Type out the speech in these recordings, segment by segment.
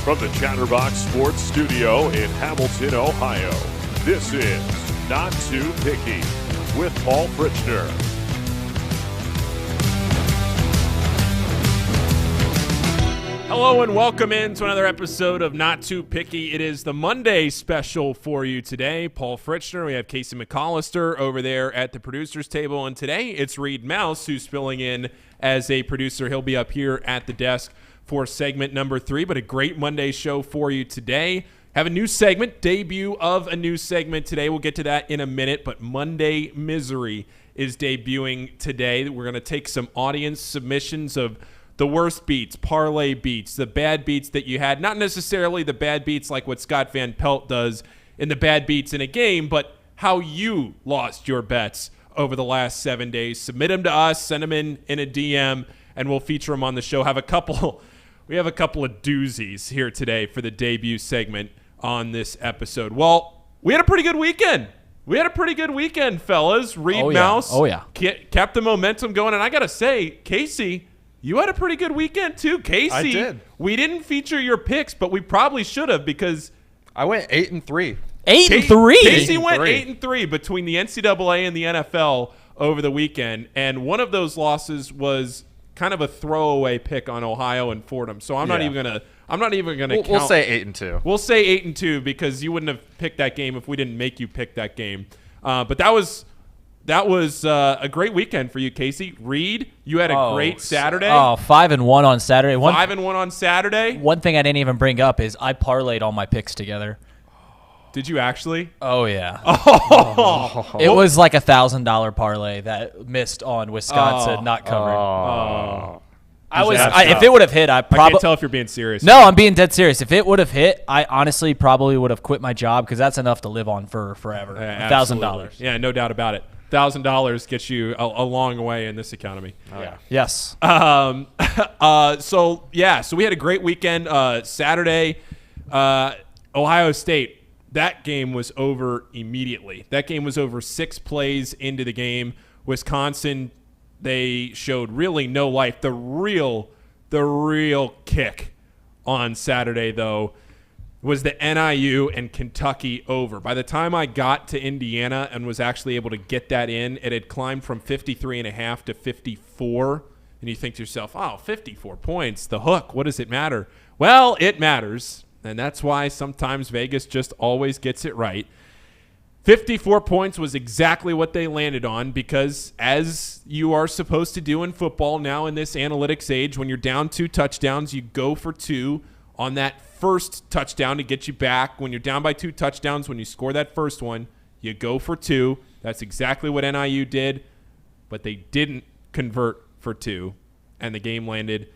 From the Chatterbox Sports Studio in Hamilton, Ohio, this is Not Too Picky with Paul Fritchner. Hello and welcome into another episode of Not Too Picky. It is the Monday special for you today. Paul Fritchner, we have Casey McAllister over there at the producer's table, and today it's Reed Mouse who's filling in as a producer. He'll be up here at the desk for segment number 3, but a great Monday show for you today. Have a new segment, debut of a new segment today. We'll get to that in a minute, but Monday Misery is debuting today. We're going to take some audience submissions of the worst beats, parlay beats, the bad beats that you had. Not necessarily the bad beats like what Scott Van Pelt does in the bad beats in a game, but how you lost your bets over the last 7 days. Submit them to us, send them in a DM, and we'll feature them on the show. We have a couple of doozies here today for the debut segment on this episode. Well, we had a pretty good weekend. Fellas. Reed Mouse kept the momentum going. And I got to say, Casey, you had a pretty good weekend too. Casey, I did. We didn't feature your picks, but we probably should have because I went 8-3. 8-3. Casey went 8-3 between the NCAA and the NFL over the weekend. And one of those losses was kind of a throwaway pick on Ohio and Fordham. So I'm not even gonna count. We'll say 8-2. We'll say 8-2 because you wouldn't have picked that game if we didn't make you pick that game. But that was a great weekend for you, Casey. Reed, you had a great Saturday. 5-1 on Saturday. 5-1 on Saturday. One thing I didn't even bring up is I parlayed all my picks together. Did you actually? Oh, yeah. It was like $1,000 parlay that missed on Wisconsin not covering. If it would have hit, I can't tell if you're being serious. No, I'm being dead serious. If it would have hit, I honestly probably would have quit my job because that's enough to live on for forever. $1,000. Yeah, no doubt about it. $1,000 gets you a long way in this economy. Yeah. Yes. So we had a great weekend. Saturday, Ohio State. That game was over immediately. That game was over 6 plays into the game. Wisconsin, they showed really no life. The real kick on Saturday, though, was the NIU and Kentucky over. By the time I got to Indiana and was actually able to get that in, it had climbed from 53.5 to 54. And you think to yourself, 54 points, the hook, what does it matter? Well, it matters. And that's why sometimes Vegas just always gets it right. 54 points was exactly what they landed on because, as you are supposed to do in football now in this analytics age, when you're down 2 touchdowns, you go for 2 on that first touchdown to get you back. When you're down by 2 touchdowns, when you score that first one, you go for 2. That's exactly what NIU did, but they didn't convert for 2, and the game landed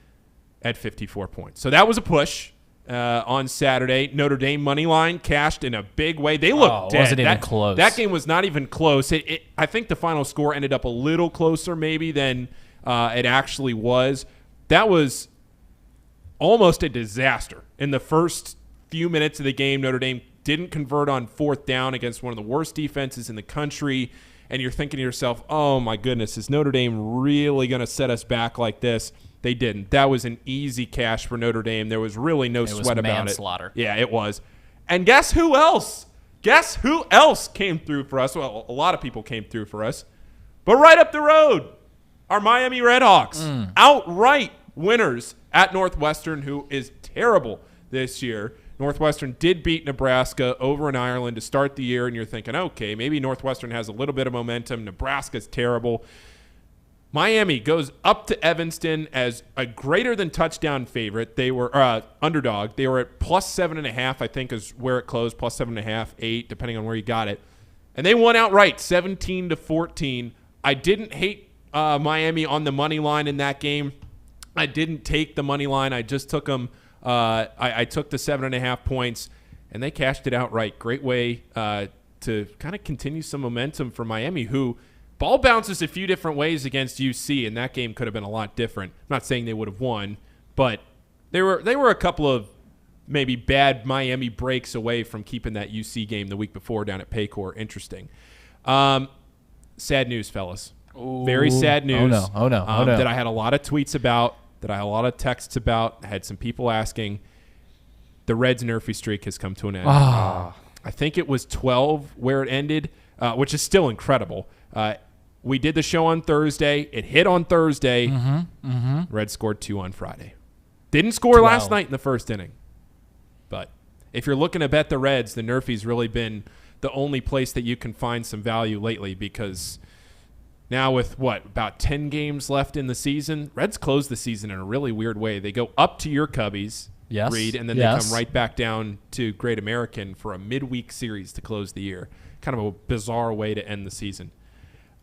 at 54 points. So that was a push. On Saturday, Notre Dame money line cashed in a big way. They looked dead. Wasn't even close. That game was not even close. I think the final score ended up a little closer maybe than it actually was. That was almost a disaster. In the first few minutes of the game, Notre Dame didn't convert on 4th down against one of the worst defenses in the country. And you're thinking to yourself, oh, my goodness, is Notre Dame really going to set us back like this? They didn't. That was an easy cash for Notre Dame. There was really no sweat about it. Manslaughter. Yeah, it was. And guess who else? Guess who else came through for us? Well, a lot of people came through for us. But right up the road, our Miami Redhawks. Outright winners at Northwestern, who is terrible this year. Northwestern did beat Nebraska over in Ireland to start the year, and you're thinking, okay, maybe Northwestern has a little bit of momentum. Nebraska's terrible. Miami goes up to Evanston as a greater than touchdown favorite. They were underdog. They were at plus 7.5, I think is where it closed, plus 7.5, 8, depending on where you got it. And they won outright, 17-14. I didn't hate Miami on the money line in that game. I didn't take the money line. I just took them. I took the 7.5 points, and they cashed it outright. Great way to kind of continue some momentum for Miami, who ball bounces a few different ways against UC, and that game could have been a lot different. I'm not saying they would have won, but they were a couple of maybe bad Miami breaks away from keeping that UC game the week before down at Paycor interesting. Sad news, fellas. Ooh. Very sad news. Oh no. That I had a lot of tweets about, that I had a lot of texts about, I had some people asking. the Reds' Nerfy streak has come to an end. Oh. I think it was 12 where it ended, which is still incredible. We did the show on Thursday. It hit on Thursday. Reds scored 2 on Friday. Didn't score last night in the first inning. But if you're looking to bet the Reds, the Nerfy's really been the only place that you can find some value lately, because now with about 10 games left in the season, Reds close the season in a really weird way. They go up to your Cubbies, Reed, and then they come right back down to Great American for a midweek series to close the year. Kind of a bizarre way to end the season.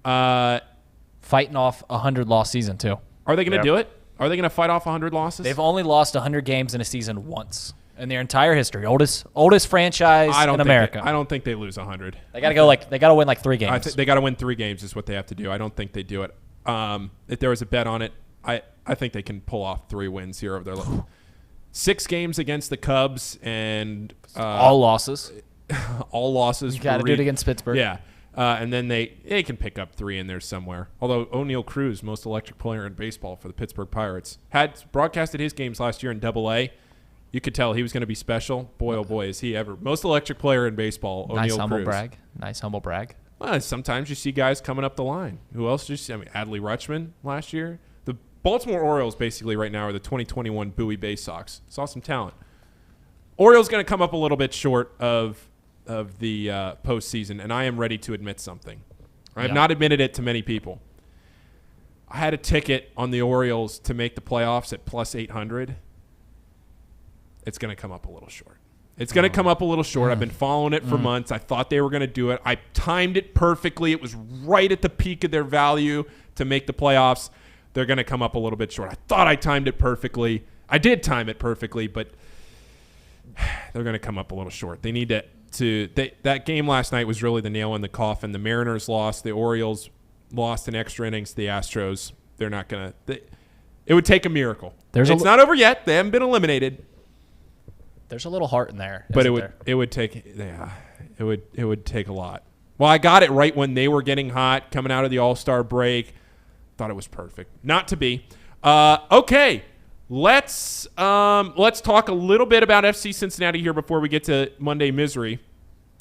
Fighting off a 100-loss season, too. Are they going to do it? Are they going to fight off 100 losses? They've only lost 100 games in a season once in their entire history. Oldest franchise in America. I don't think they lose 100. They got to win like 3 games. They got to win 3 games is what they have to do. I don't think they do it. If there was a bet on it, I think they can pull off 3 wins here. 6 games against the Cubs and all losses. All losses. You got to do it against Pittsburgh. Yeah. And then they can pick up 3 in there somewhere. Although O'Neal Cruz, most electric player in baseball for the Pittsburgh Pirates, had broadcasted his games last year in Double-A. You could tell he was going to be special. Boy, oh boy, is he ever. Most electric player in baseball, O'Neal Cruz. Nice humble brag. Well, sometimes you see guys coming up the line. Who else did you see? I mean, Adley Rutschman last year. The Baltimore Orioles basically right now are the 2021 Bowie Bay Sox. Saw some talent. Orioles going to come up a little bit short of the postseason, and I am ready to admit something. I have not admitted it to many people. I had a ticket on the Orioles to make the playoffs at plus 800. It's going to come up a little short. It's going to come up a little short. I've been following it for months. I thought they were going to do it. I timed it perfectly. It was right at the peak of their value to make the playoffs. They're going to come up a little bit short. I thought I timed it perfectly. I did time it perfectly, but they're going to come up a little short. They need that game last night was really the nail in the coffin. The Mariners lost. The Orioles lost in extra innings to the Astros. They're not going to – it would take a miracle. It's not over yet. They haven't been eliminated. There's a little heart in there. But it would take a lot. Well, I got it right when they were getting hot, coming out of the All-Star break. Thought it was perfect. Not to be. Okay. Let's talk a little bit about FC Cincinnati here before we get to Monday Misery.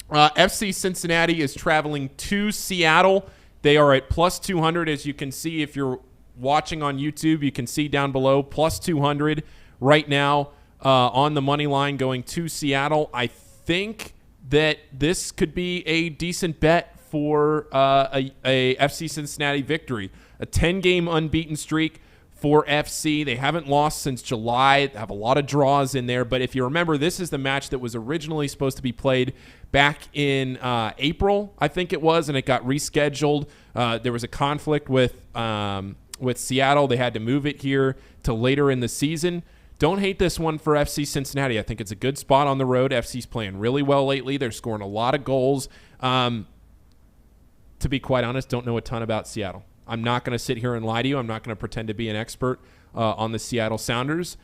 FC Cincinnati is traveling to Seattle. They are at plus 200, as you can see. If you're watching on YouTube, you can see down below, plus 200 right now on the money line going to Seattle. I think that this could be a decent bet for a FC Cincinnati victory. A 10-game unbeaten streak for FC. They haven't lost since July. They have a lot of draws in there. But if you remember, this is the match that was originally supposed to be played back in April, I think it was, and it got rescheduled. There was a conflict with Seattle. They had to move it here to later in the season. Don't hate this one for FC Cincinnati. I think it's a good spot on the road. FC's playing really well lately. They're scoring a lot of goals. To be quite honest, don't know a ton about Seattle. I'm not going to sit here and lie to you. I'm not going to pretend to be an expert on the Seattle Sounders.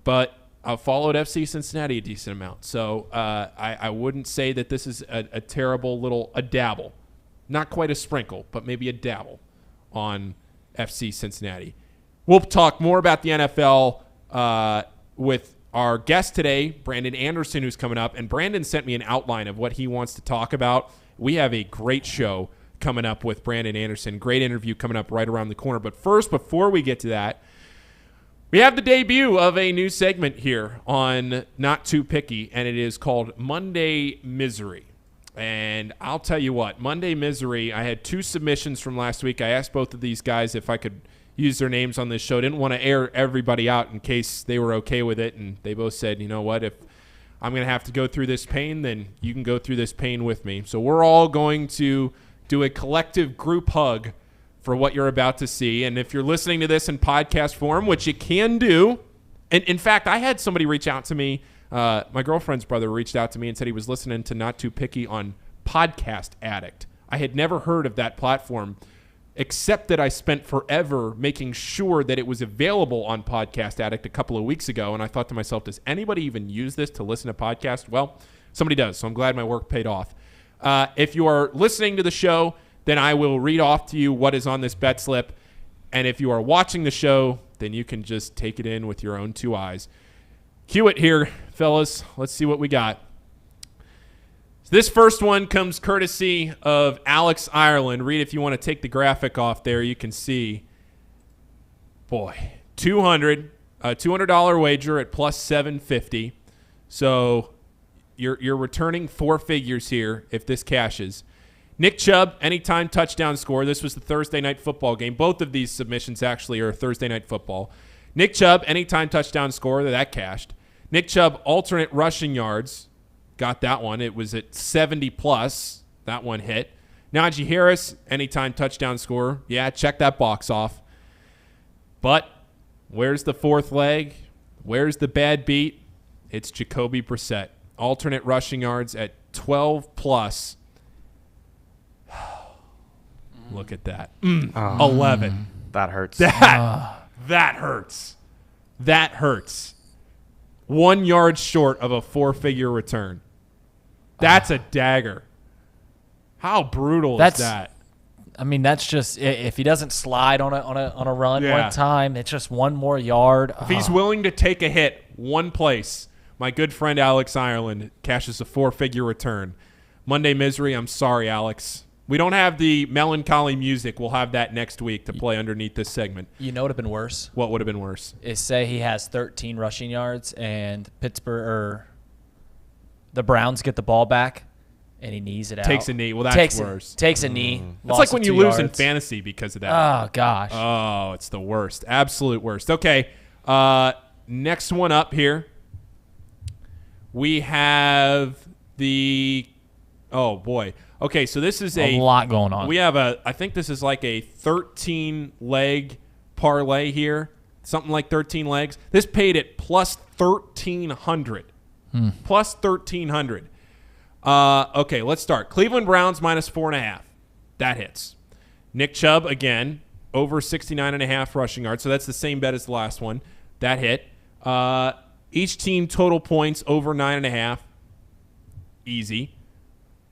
But I've followed FC Cincinnati a decent amount. So I wouldn't say that this is a terrible a dabble. Not quite a sprinkle, but maybe a dabble on FC Cincinnati. We'll talk more about the NFL with our guest today, Brandon Anderson, who's coming up. And Brandon sent me an outline of what he wants to talk about. We have a great show coming up with Brandon Anderson. Great interview coming up right around the corner. But first, before we get to that, we have the debut of a new segment here on Not Too Picky, and it is called Monday Misery. And I'll tell you what, Monday Misery, I had 2 submissions from last week. I asked both of these guys if I could use their names on this show. Didn't want to air everybody out in case they were okay with it, and they both said, you know what, if I'm going to have to go through this pain, then you can go through this pain with me. So we're all going to do a collective group hug for what you're about to see. And if you're listening to this in podcast form, which you can do, and in fact, I had somebody reach out to me. My girlfriend's brother reached out to me and said he was listening to Not Too Picky on Podcast Addict. I had never heard of that platform, except that I spent forever making sure that it was available on Podcast Addict a couple of weeks ago. And I thought to myself, does anybody even use this to listen to podcasts? Well, somebody does. So I'm glad my work paid off. If you are listening to the show, then I will read off to you what is on this bet slip. And if you are watching the show, then you can just take it in with your own 2 eyes. Cue it here, fellas. Let's see what we got. This first one comes courtesy of Alex Ireland. Reed, if you want to take the graphic off there, you can see. Boy, $200 wager at plus 750. So you're returning 4 figures here if this cashes. Nick Chubb, anytime touchdown score. This was the Thursday night football game. Both of these submissions actually are Thursday night football. Nick Chubb, anytime touchdown score. That cashed. Nick Chubb, alternate rushing yards. Got that one. It was at 70 plus. That one hit. Najee Harris, anytime touchdown scorer. Yeah, check that box off. But where's the fourth leg? Where's the bad beat? It's Jacoby Brissett. Alternate rushing yards at 12 plus. Look at that. 11. That hurts. That hurts. That hurts. 1 yard short of a 4-figure return. That's a dagger. How brutal is that? I mean, that's just if he doesn't slide on a run one time, it's just 1 more yard. If he's willing to take a hit one place, my good friend Alex Ireland cashes a 4-figure return. Monday Misery, I'm sorry, Alex. We don't have the melancholy music. We'll have that next week to play underneath this segment. You know what would have been worse? What would have been worse? Is say he has 13 rushing yards and the Browns get the ball back and he knees it out. Takes a knee. Well, that's worse. Takes a knee. It's like when you lose in fantasy because of that. Oh, gosh. Oh, it's the worst. Absolute worst. Okay. Next one up here. We have the – oh, boy. Okay, so this is a lot going on. We have I think this is like a 13-leg parlay here, something like 13 legs. This paid at plus 1,300. Plus 1,300. Okay, let's start. Cleveland Browns minus 4.5. That hits. Nick Chubb, again, over 69.5 rushing yards. So that's the same bet as the last one. That hit. Each team total points over 9.5. Easy.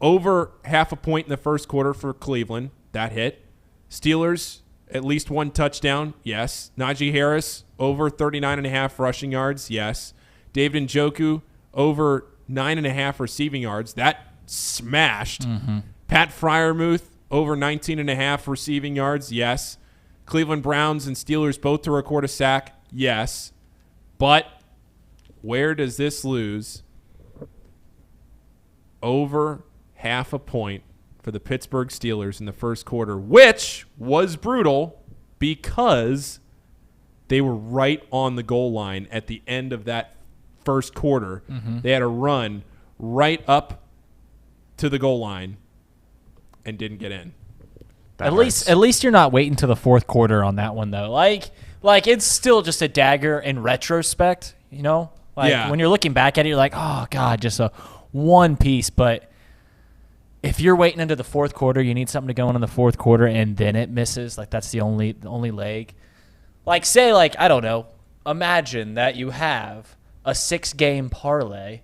Over 0.5 point in the first quarter for Cleveland. That hit. Steelers, at least 1 touchdown. Yes. Najee Harris, over 39.5 rushing yards. Yes. David Njoku, over 9.5 receiving yards. That smashed. Pat Freiermuth, over 19.5 receiving yards. Yes. Cleveland Browns and Steelers both to record a sack. Yes. But where does this lose? Over 0.5 point for the Pittsburgh Steelers in the first quarter, which was brutal because they were right on the goal line at the end of that first quarter. They had a run right up to the goal line and didn't get in. At least you're not waiting to the fourth quarter on that one though. Like it's still just a dagger in retrospect, you know? When you're looking back at it, you're like, oh God, just a one piece. But if you're waiting into the fourth quarter, you need something to go in the fourth quarter, and then it misses. Like that's the only leg. Like say, I don't know. Imagine that you have a 6-game parlay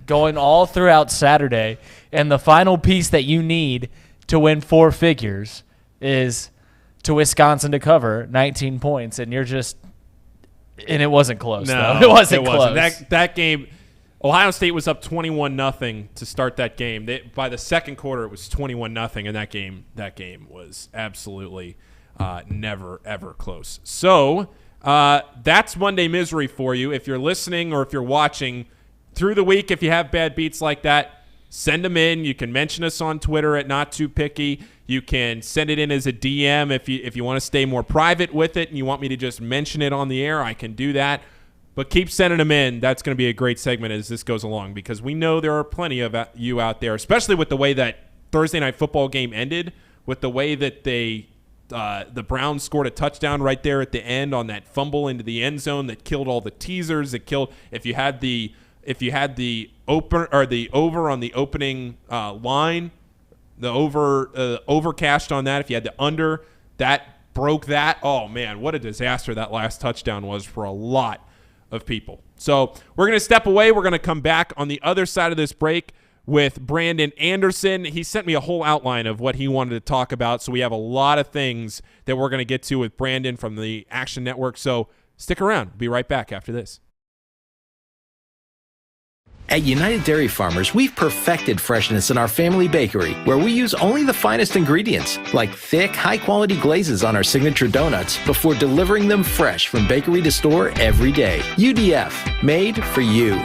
going all throughout Saturday, and the final piece that you need to win 4 figures is to Wisconsin to cover 19 points, and you're just – and it wasn't close. No, it wasn't close. That game – Ohio State was up 21-0 to start that game. By the second quarter, it was 21-0, and that game was absolutely never, ever close. So that's Monday Misery for you. If you're listening or if you're watching through the week, if you have bad beats like that, send them in. You can mention us on Twitter at Not Too Picky. You can send it in as a DM if you want to stay more private with it and you want me to just mention it on the air, I can do that. But keep sending them in. That's going to be a great segment as this goes along because we know there are plenty of you out there, especially with the way that Thursday night football game ended, with the way that the Browns scored a touchdown right there at the end on that fumble into the end zone that killed all the teasers. It killed if you had the over on the opening line, the over cashed on that. If you had the under, that broke that. Oh man, what a disaster that last touchdown was for a lot of people. So we're going to step away. We're going to come back on the other side of this break with Brandon Anderson. He sent me a whole outline of what he wanted to talk about. So we have a lot of things that we're going to get to with Brandon from the Action Network. So stick around. We'll be right back after this. At United Dairy Farmers, we've perfected freshness in our family bakery, where we use only the finest ingredients, like thick, high-quality glazes on our signature donuts, before delivering them fresh from bakery to store every day. UDF, made for you.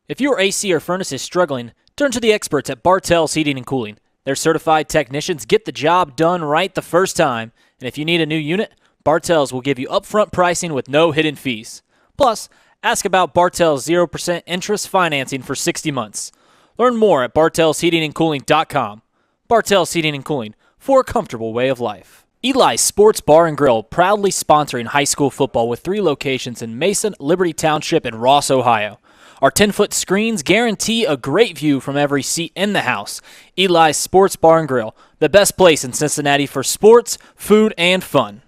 If your AC or furnace is struggling, turn to the experts at Bartell's Heating and Cooling. Their certified technicians get the job done right the first time, and if you need a new unit, Bartell's will give you upfront pricing with no hidden fees. Plus, ask about Bartell's 0% interest financing for 60 months. Learn more at bartellsheatingandcooling.com. Bartell's Heating and Cooling, for a comfortable way of life. Eli's Sports Bar and Grill, proudly sponsoring high school football with 3 locations in Mason, Liberty Township, and Ross, Ohio. Our 10-foot screens guarantee a great view from every seat in the house. Eli's Sports Bar and Grill, the best place in Cincinnati for sports, food, and fun.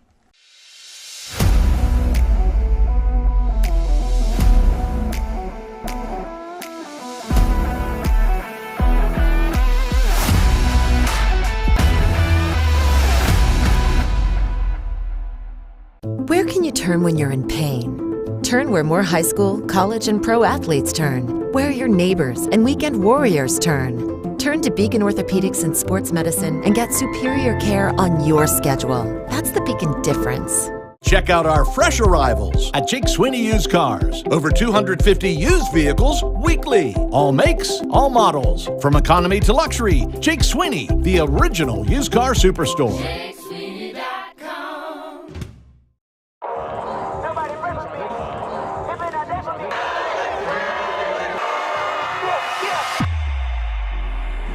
Where can you turn when you're in pain? Turn where more high school, college, and pro athletes turn. Where your neighbors and weekend warriors turn. Turn to Beacon Orthopedics and Sports Medicine and get superior care on your schedule. That's the Beacon difference. Check out our fresh arrivals at Jake Sweeney Used Cars. Over 250 used vehicles weekly. All makes, all models. From economy to luxury, Jake Sweeney, the original used car superstore.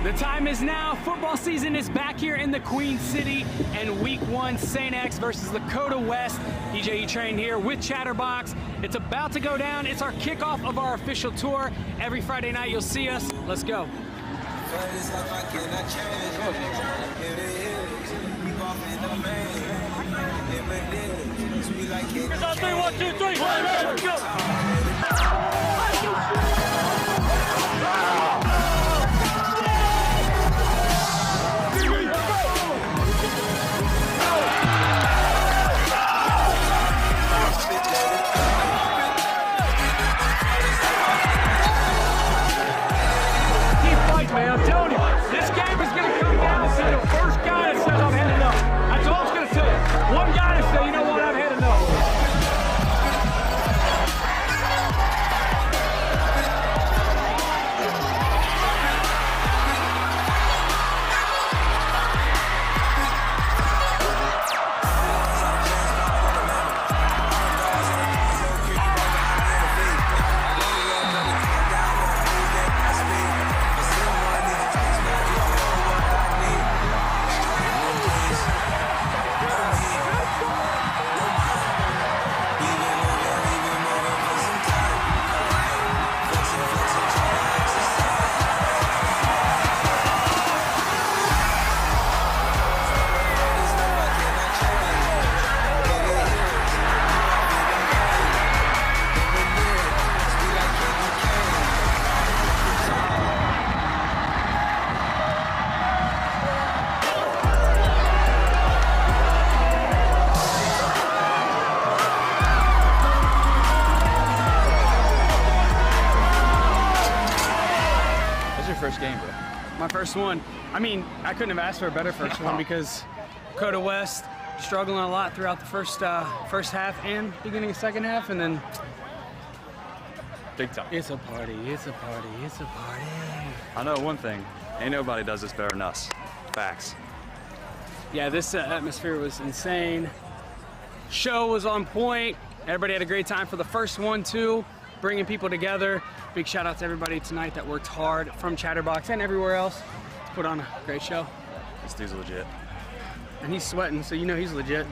The time is now. Football season is back here in the Queen City, and week 1, St. X versus Lakota West. DJ E-Train here with Chatterbox. It's about to go down. It's our kickoff of our official tour. Every Friday night you'll see us. Let's go. 3, 1, 2, 3. Let's go. Man, I'm telling you, this game is going to come down to the first guy that says I'm heading up. That's all it's going to say. One guy to say, you know what, I'm heading up. First game, bro? My first one. I mean, I couldn't have asked for a better first one because Dakota West struggling a lot throughout the first half and beginning of second half, and then Big time. it's a party, it's a party, it's a party. I know one thing. Ain't nobody does this better than us. Facts. Yeah, this atmosphere was insane. Show was on point. Everybody had a great time for the first one, too. Bringing people together. Big shout out to everybody tonight that worked hard from Chatterbox and everywhere else to put on a great show. This dude's legit. And he's sweating, so you know he's legit.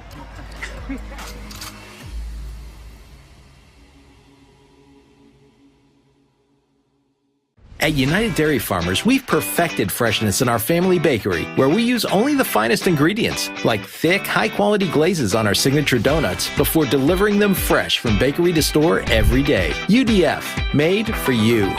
At United Dairy Farmers, we've perfected freshness in our family bakery, where we use only the finest ingredients, like thick, high-quality glazes on our signature donuts, before delivering them fresh from bakery to store every day. UDF, made for you.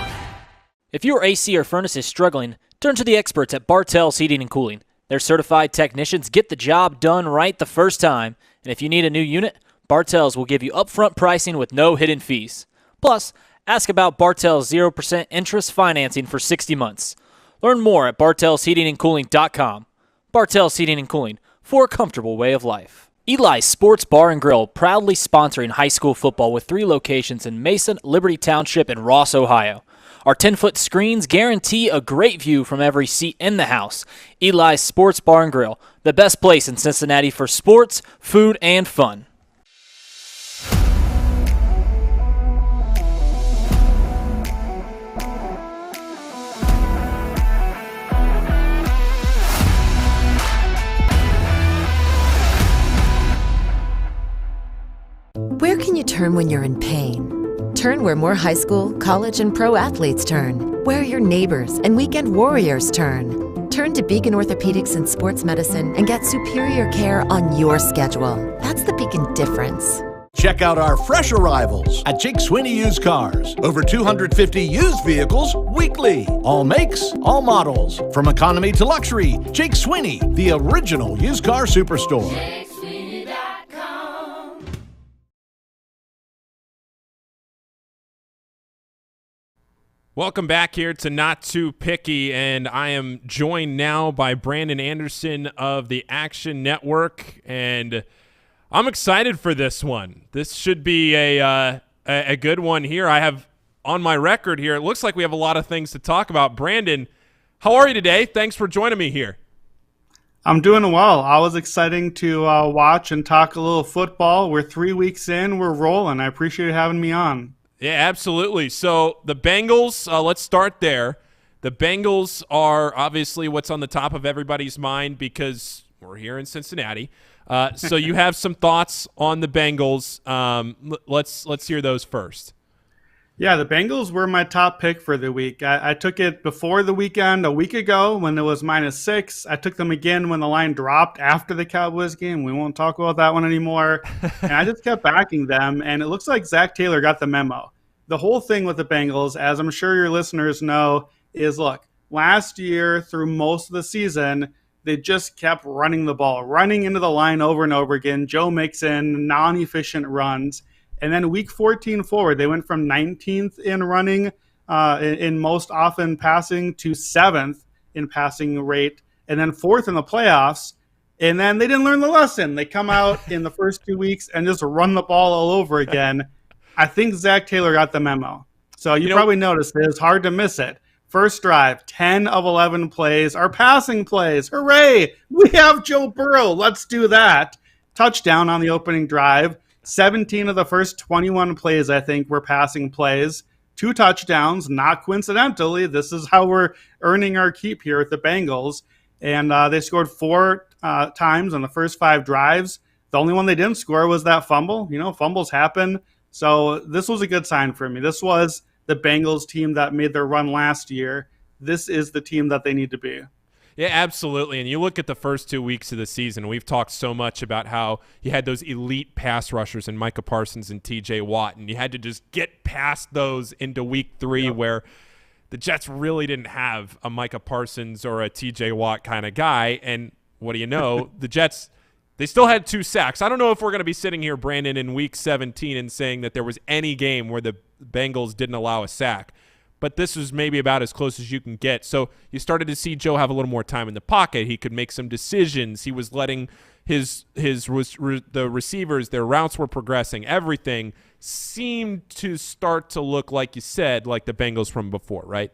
If your AC or furnace is struggling, turn to the experts at Bartell's Heating and Cooling. Their certified technicians get the job done right the first time, and if you need a new unit, Bartell's will give you upfront pricing with no hidden fees. Plus, Ask about Bartell's 0% interest financing for 60 months. Learn more at bartellsheatingandcooling.com. Bartell's Heating and Cooling, for a comfortable way of life. Eli's Sports Bar and Grill, proudly sponsoring high school football with 3 locations in Mason, Liberty Township, and Ross, Ohio. Our 10-foot screens guarantee a great view from every seat in the house. Eli's Sports Bar and Grill, the best place in Cincinnati for sports, food, and fun. Where can you turn when you're in pain? Turn where more high school, college, and pro athletes turn. Where your neighbors and weekend warriors turn. Turn to Beacon Orthopedics and Sports Medicine and get superior care on your schedule. That's the Beacon difference. Check out our fresh arrivals at Jake Sweeney Used Cars. Over 250 used vehicles weekly. All makes, all models. From economy to luxury, Jake Sweeney, the original used car superstore. Welcome back here to Not Too Picky, and I am joined now by Brandon Anderson of the Action Network, and I'm excited for this one. This should be a good one here. I have on my record here, it looks like we have a lot of things to talk about. Brandon, how are you today? Thanks for joining me here. I'm doing well. I was excited to watch and talk a little football. We're 3 weeks in. We're rolling. I appreciate you having me on. Yeah, absolutely. So the Bengals, let's start there. The Bengals are obviously what's on the top of everybody's mind because we're here in Cincinnati. So you have some thoughts on the Bengals. Let's hear those first. Yeah, the Bengals were my top pick for the week. I took it before the weekend a week ago when it was -6. I took them again when the line dropped after the Cowboys game. We won't talk about that one anymore. And I just kept backing them, and it looks like Zach Taylor got the memo. The whole thing with the Bengals, as I'm sure your listeners know, is, look, last year through most of the season, they just kept running the ball, running into the line over and over again. Joe Mixon, non-efficient runs. And then week 14 forward, they went from 19th in running in most often passing to 7th in passing rate, and then 4th in the playoffs. And then they didn't learn the lesson. They come out in the first 2 weeks and just run the ball all over again. I think Zach Taylor got the memo. So you probably noticed it. It's hard to miss it. First drive, 10 of 11 plays are passing plays. Hooray! We have Joe Burrow. Let's do that. Touchdown on the opening drive. 17 of the first 21 plays, I think, were passing plays. 2 touchdowns, not coincidentally. This is how we're earning our keep here at the Bengals. And they scored 4 times on the first 5 drives. The only one they didn't score was that fumble. You know, fumbles happen. So this was a good sign for me. This was the Bengals team that made their run last year. This is the team that they need to be. Yeah, absolutely. And you look at the first 2 weeks of the season, we've talked so much about how you had those elite pass rushers in Micah Parsons and TJ Watt, and you had to just get past those into week 3 where the Jets really didn't have a Micah Parsons or a TJ Watt kind of guy. And what do you know? The Jets, they still had 2 sacks. I don't know if we're going to be sitting here, Brandon, in week 17 and saying that there was any game where the Bengals didn't allow a sack. But this was maybe about as close as you can get. So you started to see Joe have a little more time in the pocket. He could make some decisions. He was letting the receivers, their routes were progressing. Everything seemed to start to look, like you said, like the Bengals from before, right?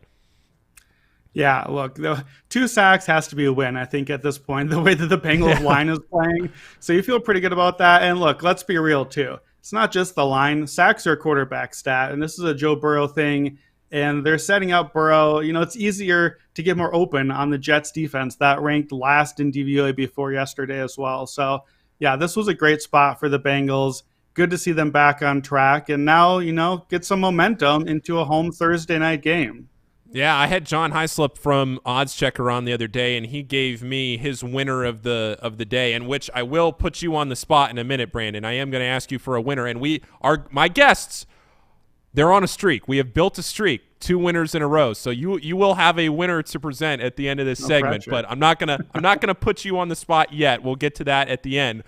Yeah, look, the 2 sacks has to be a win, I think, at this point, the way that the Bengals line is playing. So you feel pretty good about that. And look, let's be real, too. It's not just the line. Sacks are a quarterback stat, and this is a Joe Burrow thing. And they're setting up Burrow. You know, it's easier to get more open on the Jets defense that ranked last in DVOA before yesterday as well. So, yeah, this was a great spot for the Bengals. Good to see them back on track. And now, you know, get some momentum into a home Thursday night game. Yeah, I had John Heislip from Odds Checker on the other day, and he gave me his winner of the day, in which I will put you on the spot in a minute, Brandon. I am going to ask you for a winner. And my guests, they're on a streak. We have built a streak, 2 winners in a row. So you will have a winner to present at the end of this segment. Pressure. But I'm not gonna put you on the spot yet. We'll get to that at the end.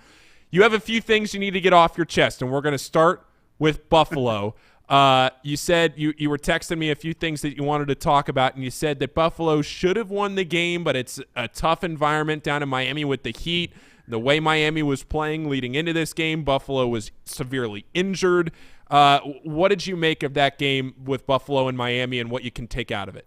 You have a few things you need to get off your chest, and we're gonna start with Buffalo. You said you were texting me a few things that you wanted to talk about, and you said that Buffalo should have won the game, but it's a tough environment down in Miami with the heat. The way Miami was playing leading into this game, Buffalo was severely injured. What did you make of that game with Buffalo and Miami and what you can take out of it?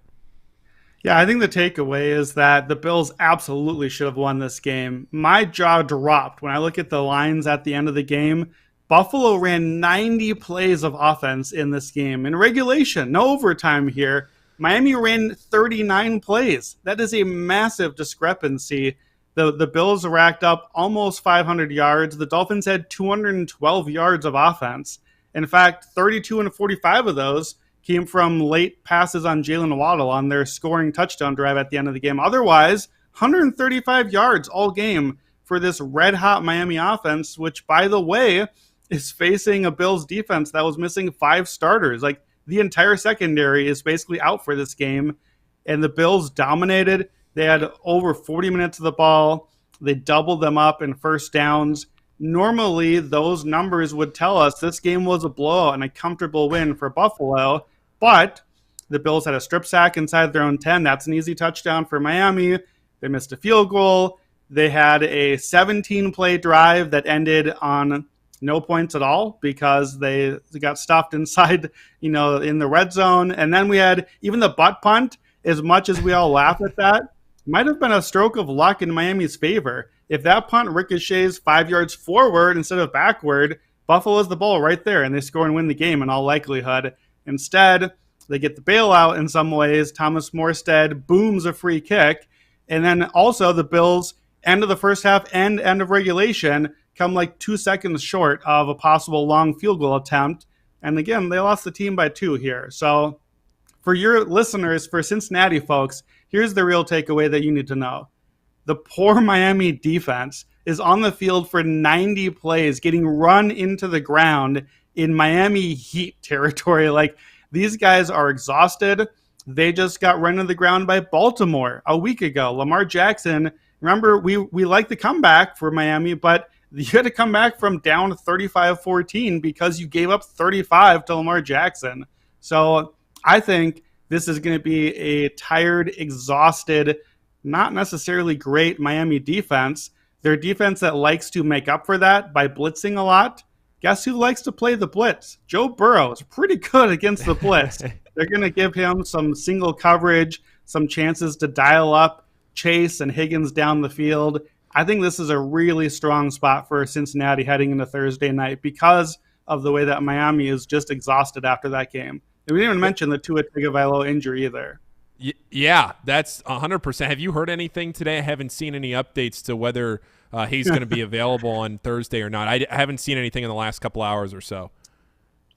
Yeah, I think the takeaway is that the Bills absolutely should have won this game. My jaw dropped when I look at the lines at the end of the game. Buffalo ran 90 plays of offense in this game. In regulation, no overtime here. Miami ran 39 plays. That is a massive discrepancy. The Bills racked up almost 500 yards. The Dolphins had 212 yards of offense. In fact, 32 and 45 of those came from late passes on Jalen Waddle on their scoring touchdown drive at the end of the game. Otherwise, 135 yards all game for this red-hot Miami offense, which, by the way, is facing a Bills defense that was missing 5 starters. Like, the entire secondary is basically out for this game, and the Bills dominated. They had over 40 minutes of the ball. They doubled them up in first downs. Normally, those numbers would tell us this game was a blowout and a comfortable win for Buffalo, but the Bills had a strip sack inside their own 10. That's an easy touchdown for Miami. They missed a field goal. They had a 17-play drive that ended on no points at all because they got stuffed inside, in the red zone. And then we had even the butt punt, as much as we all laugh at that, might have been a stroke of luck in Miami's favor. If that punt ricochets 5 yards forward instead of backward, Buffalo has the ball right there, and they score and win the game in all likelihood. Instead, they get the bailout in some ways. Thomas Morstead booms a free kick. And then also the Bills, end of the first half and end of regulation, come like 2 seconds short of a possible long field goal attempt. And again, they lost the team by 2 here. So for your listeners, for Cincinnati folks, here's the real takeaway that you need to know. The poor Miami defense is on the field for 90 plays, getting run into the ground in Miami Heat territory. Like, these guys are exhausted. They just got run into the ground by Baltimore a week ago. Lamar Jackson, remember, we like the comeback for Miami, but you had to come back from down 35-14 because you gave up 35 to Lamar Jackson. So I think this is going to be a tired, exhausted, not necessarily great Miami defense. Their defense that likes to make up for that by blitzing a lot. Guess who likes to play the blitz? Joe Burrow is pretty good against the blitz. They're going to give him some single coverage, some chances to dial up Chase and Higgins down the field. I think this is a really strong spot for Cincinnati heading into Thursday night because of the way that Miami is just exhausted after that game. And we didn't even mention the Tua Tagovailoa injury either. Yeah, that's 100%. Have you heard anything today? I haven't seen any updates to whether he's going to be available on Thursday or not. I haven't seen anything in the last couple hours or so.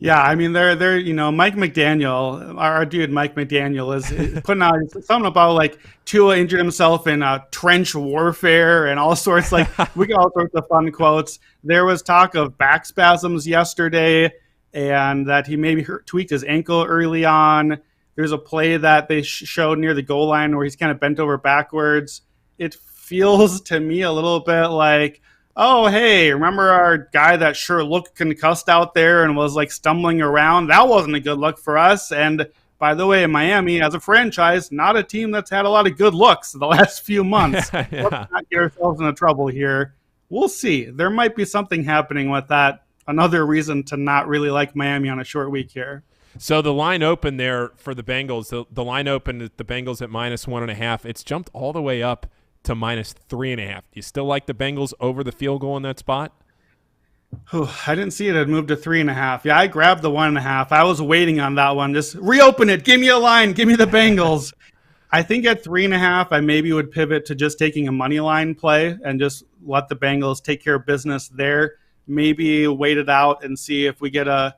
Yeah, I mean, they're Mike McDaniel, our dude Mike McDaniel is putting out something about like Tua injured himself in trench warfare and all sorts. Like, we got all sorts of fun quotes. There was talk of back spasms yesterday and that he maybe tweaked his ankle early on. There's a play that they showed near the goal line where he's kind of bent over backwards. It feels to me a little bit like, oh, hey, remember our guy that sure looked concussed out there and was like stumbling around? That wasn't a good look for us. And by the way, Miami, as a franchise, not a team that's had a lot of good looks the last few months. Yeah. Let's not get ourselves into trouble here. We'll see. There might be something happening with that. Another reason to not really like Miami on a short week here. So the line open there for the Bengals, the line opened the Bengals at -1.5. It's jumped all the way up to -3.5. Do you still like the Bengals over the field goal in that spot? I didn't see it had moved to 3.5. Yeah, I grabbed the 1.5. I was waiting on that one. Just reopen it. Give me a line. Give me the Bengals. I think at 3.5, I maybe would pivot to just taking a money line play and just let the Bengals take care of business there. Maybe wait it out and see if we get a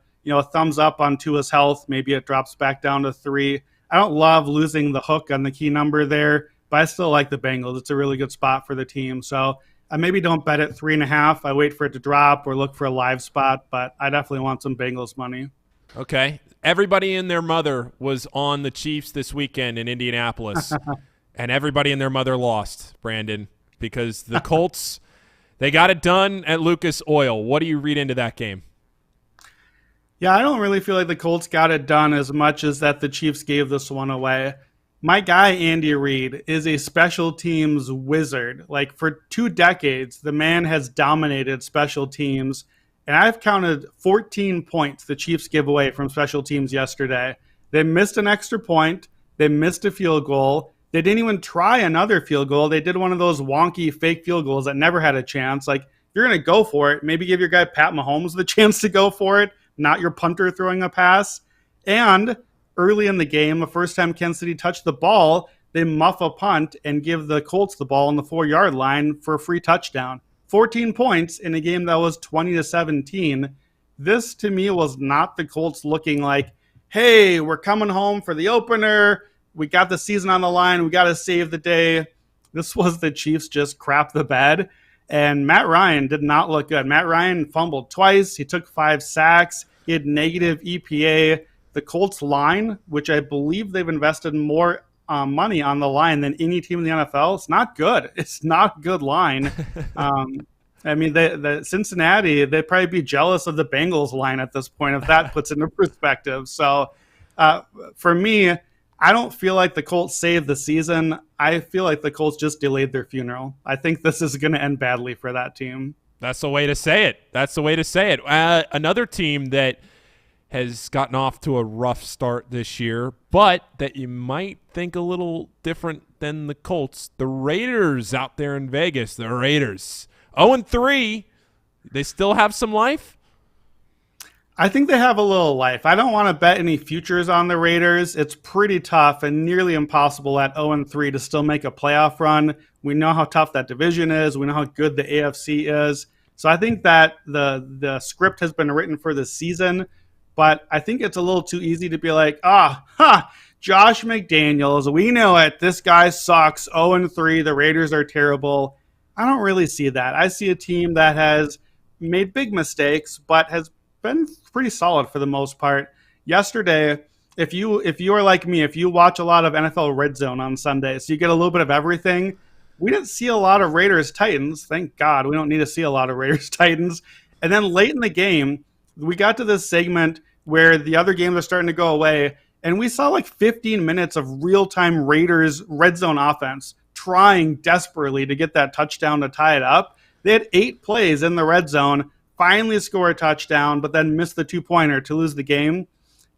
thumbs up on Tua's health. Maybe it drops back down to 3. I don't love losing the hook on the key number there, but I still like the Bengals. It's a really good spot for the team. So I maybe don't bet at 3.5. I wait for it to drop or look for a live spot, but I definitely want some Bengals money. Okay. Everybody and their mother was on the Chiefs this weekend in Indianapolis, and everybody and their mother lost, Brandon, because the Colts, they got it done at Lucas Oil. What do you read into that game? Yeah, I don't really feel like the Colts got it done as much as that the Chiefs gave this one away. My guy, Andy Reid, is a special teams wizard. Like, for 2 decades, the man has dominated special teams. And I've counted 14 points the Chiefs gave away from special teams yesterday. They missed an extra point. They missed a field goal. They didn't even try another field goal. They did one of those wonky fake field goals that never had a chance. Like, if you're going to go for it, maybe give your guy Pat Mahomes the chance to go for it, not your punter throwing a pass. And early in the game, the first time Kansas City touched the ball, they muff a punt and give the Colts the ball on the 4-yard line for a free touchdown. 14 points in a game that was 20-17. This, to me, was not the Colts looking like, hey, we're coming home for the opener. We got the season on the line. We got to save the day. This was the Chiefs just crap the bed. And Matt Ryan did not look good. Matt Ryan fumbled twice. He took 5 sacks. He had negative EPA. The Colts line, which I believe they've invested more money on the line than any team in the NFL, it's not good. It's not a good line. I mean, the Cincinnati, they'd probably be jealous of the Bengals line at this point, if that puts into perspective. So for me, I don't feel like the Colts saved the season. I feel like the Colts just delayed their funeral. I think this is going to end badly for that team. That's the way to say it. That's the way to say it. Another team that has gotten off to a rough start this year, but that you might think a little different than the Colts. The Raiders out there in Vegas. The Raiders. 0-3. They still have some life? I think they have a little life. I don't want to bet any futures on the Raiders. It's pretty tough and nearly impossible at 0-3 to still make a playoff run. We know how tough that division is. We know how good the AFC is. So I think that the script has been written for this season, but I think it's a little too easy to be like, Josh McDaniels, we know it. This guy sucks. 0-3. The Raiders are terrible. I don't really see that. I see a team that has made big mistakes, but has been pretty solid for the most part. Yesterday, if you are like me, if you watch a lot of NFL Red Zone on Sunday, so you get a little bit of everything, we didn't see a lot of Raiders Titans. Thank God we don't need to see a lot of Raiders Titans. And then late in the game, we got to this segment where the other games are starting to go away, and we saw like 15 minutes of real-time Raiders Red Zone offense trying desperately to get that touchdown to tie it up. They had 8 plays in the red zone, finally score a touchdown, but then miss the 2-pointer to lose the game.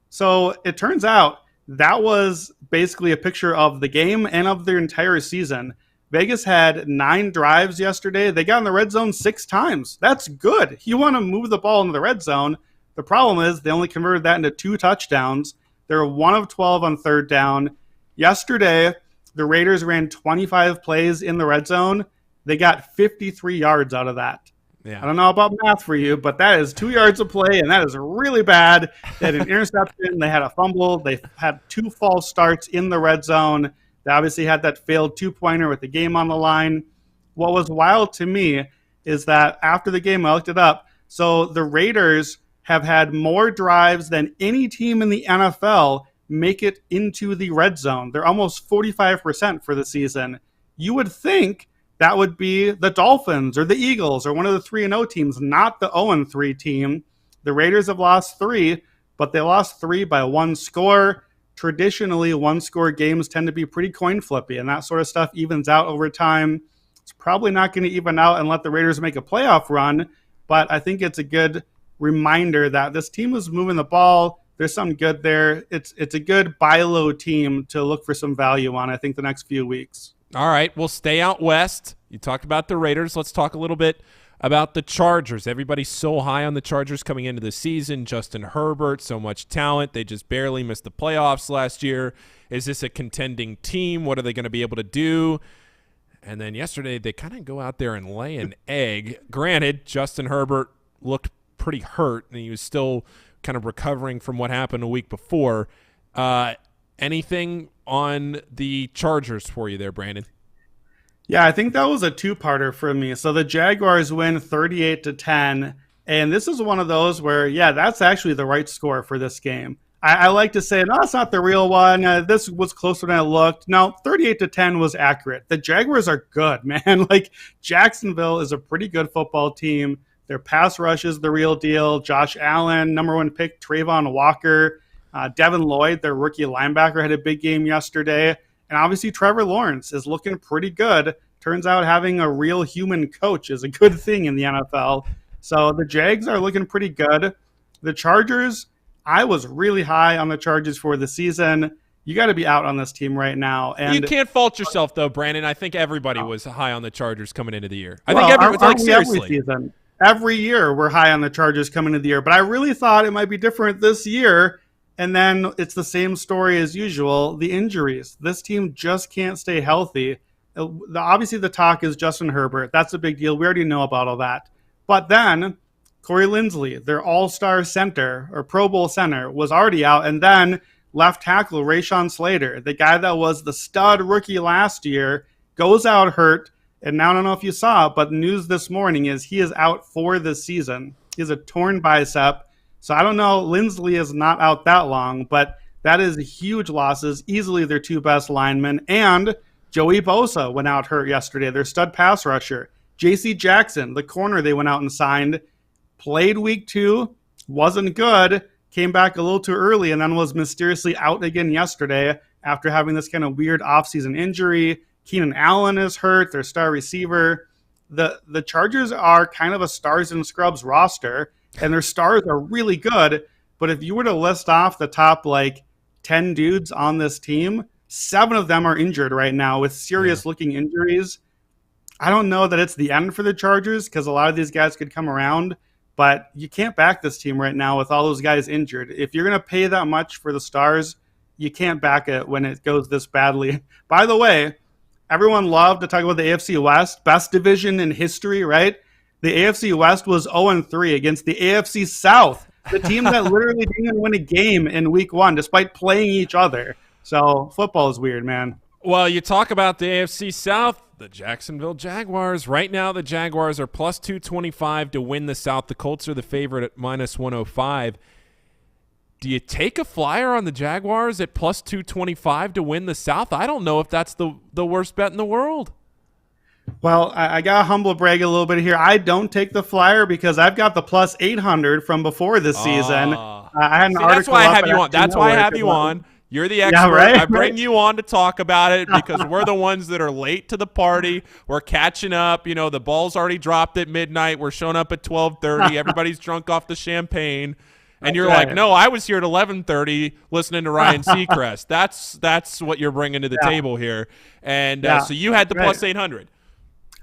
So it turns out that was basically a picture of the game and of their entire season. Vegas had 9 drives yesterday. They got in the red zone 6 times. That's good. You want to move the ball into the red zone. The problem is they only converted that into 2 touchdowns. They're 1 of 12 on third down. Yesterday, the Raiders ran 25 plays in the red zone. They got 53 yards out of that. Yeah. I don't know about math for you, but that is 2 yards of play, and that is really bad. They had an interception. They had a fumble. They had 2 false starts in the red zone. They obviously had that failed 2-pointer with the game on the line. What was wild to me is that after the game, I looked it up. So the Raiders have had more drives than any team in the NFL make it into the red zone. They're almost 45% for the season. You would think that would be the Dolphins or the Eagles or one of the 3-0 teams, not the 0-3 team. The Raiders have lost 3, but they lost 3 by 1 score. Traditionally, 1-score games tend to be pretty coin flippy, and that sort of stuff evens out over time. It's probably not going to even out and let the Raiders make a playoff run, but I think it's a good reminder that this team is moving the ball. There's something good there. It's a good buy low team to look for some value on, I think, the next few weeks. All right, we'll stay out west. You talked about the Raiders. Let's talk a little bit about the Chargers. Everybody's so high on the Chargers coming into the season. Justin Herbert, so much talent. They just barely missed the playoffs last year. Is this a contending team? What are they going to be able to do? And then yesterday, they kind of go out there and lay an egg. Granted, Justin Herbert looked pretty hurt, and he was still kind of recovering from what happened a week before. Anything on the Chargers for you there, Brandon? Yeah, I think that was a 2-parter for me. So the Jaguars win 38-10, and this is one of those where, yeah, that's actually the right score for this game. I like to say, no, it's not the real one. This was closer than it looked. No, 38-10 was accurate. The Jaguars are good, man. Like, Jacksonville is a pretty good football team. Their pass rush is the real deal. Josh Allen, number 1 pick, Trayvon Walker, Devin Lloyd, their rookie linebacker, had a big game yesterday. And obviously Trevor Lawrence is looking pretty good. Turns out having a real human coach is a good thing in the NFL. So the Jags are looking pretty good. The Chargers, I was really high on the Chargers for the season. You got to be out on this team right now. And you can't fault yourself, though, Brandon. I think everybody was high on the Chargers coming into the year. I think everyone's like, seriously. Every season. Every year we're high on the Chargers coming into the year. But I really thought it might be different this year. And then it's the same story as usual, the injuries. This team just can't stay healthy. Obviously, the talk is Justin Herbert. That's a big deal. We already know about all that. But then Corey Linsley, their all-star center or Pro Bowl center, was already out. And then left tackle Rashawn Slater, the guy that was the stud rookie last year, goes out hurt. And now I don't know if you saw it, but news this morning is he is out for the season. He has a torn bicep. So I don't know. Linsley is not out that long, but that is huge losses. Easily their 2 best linemen. And Joey Bosa went out hurt yesterday, their stud pass rusher. J.C. Jackson, the corner they went out and signed, played week 2, wasn't good, came back a little too early, and then was mysteriously out again yesterday after having this kind of weird offseason injury. Keenan Allen is hurt, their star receiver. The Chargers are kind of a stars and scrubs roster, and their stars are really good. But if you were to list off the top 10 dudes on this team, 7 of them are injured right now with serious looking injuries. I don't know that it's the end for the Chargers because a lot of these guys could come around, but you can't back this team right now with all those guys injured. If you're going to pay that much for the stars, you can't back it when it goes this badly. By the way, everyone loved to talk about the AFC West, best division in history, right? The AFC West was 0-3 against the AFC South, the team that literally didn't win a game in week 1 despite playing each other. So football is weird, man. Well, you talk about the AFC South, the Jacksonville Jaguars. Right now, the Jaguars are plus 225 to win the South. The Colts are the favorite at minus 105. Do you take a flyer on the Jaguars at plus 225 to win the South? I don't know if that's the worst bet in the world. Well, I got to humble brag a little bit here. I don't take the flyer because I've got the plus 800 from before this season. I had an article. That's why I have you on. That's why I have you on. You're the expert. Yeah, right? I bring you on to talk about it because we're the ones that are late to the party. We're catching up. You know, the ball's already dropped at midnight. We're showing up at 12:30. Everybody's drunk off the champagne. And you're like, no, I was here at 11:30 listening to Ryan Seacrest. That's what you're bringing to the table here. And so you had the plus 800.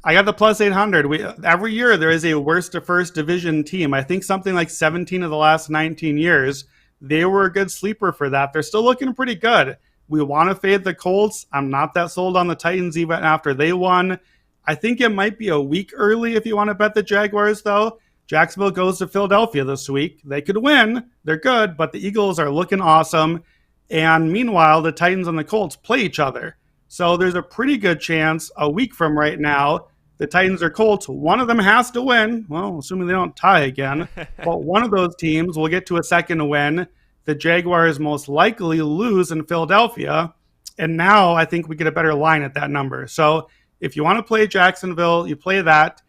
I got the plus 800. Every year there is a worst to first division team. I think something like 17 of the last 19 years. They were a good sleeper for that. They're still looking pretty good. We want to fade the Colts. I'm not that sold on the Titans even after they won. I think it might be a week early if you want to bet the Jaguars, though. Jacksonville goes to Philadelphia this week. They could win. They're good, but the Eagles are looking awesome. And meanwhile, the Titans and the Colts play each other. So there's a pretty good chance a week from right now, the Titans or Colts, one of them has to win. Well, assuming they don't tie again. But one of those teams will get to a second win. The Jaguars most likely lose in Philadelphia. And now I think we get a better line at that number. So if you want to play Jacksonville, you play that.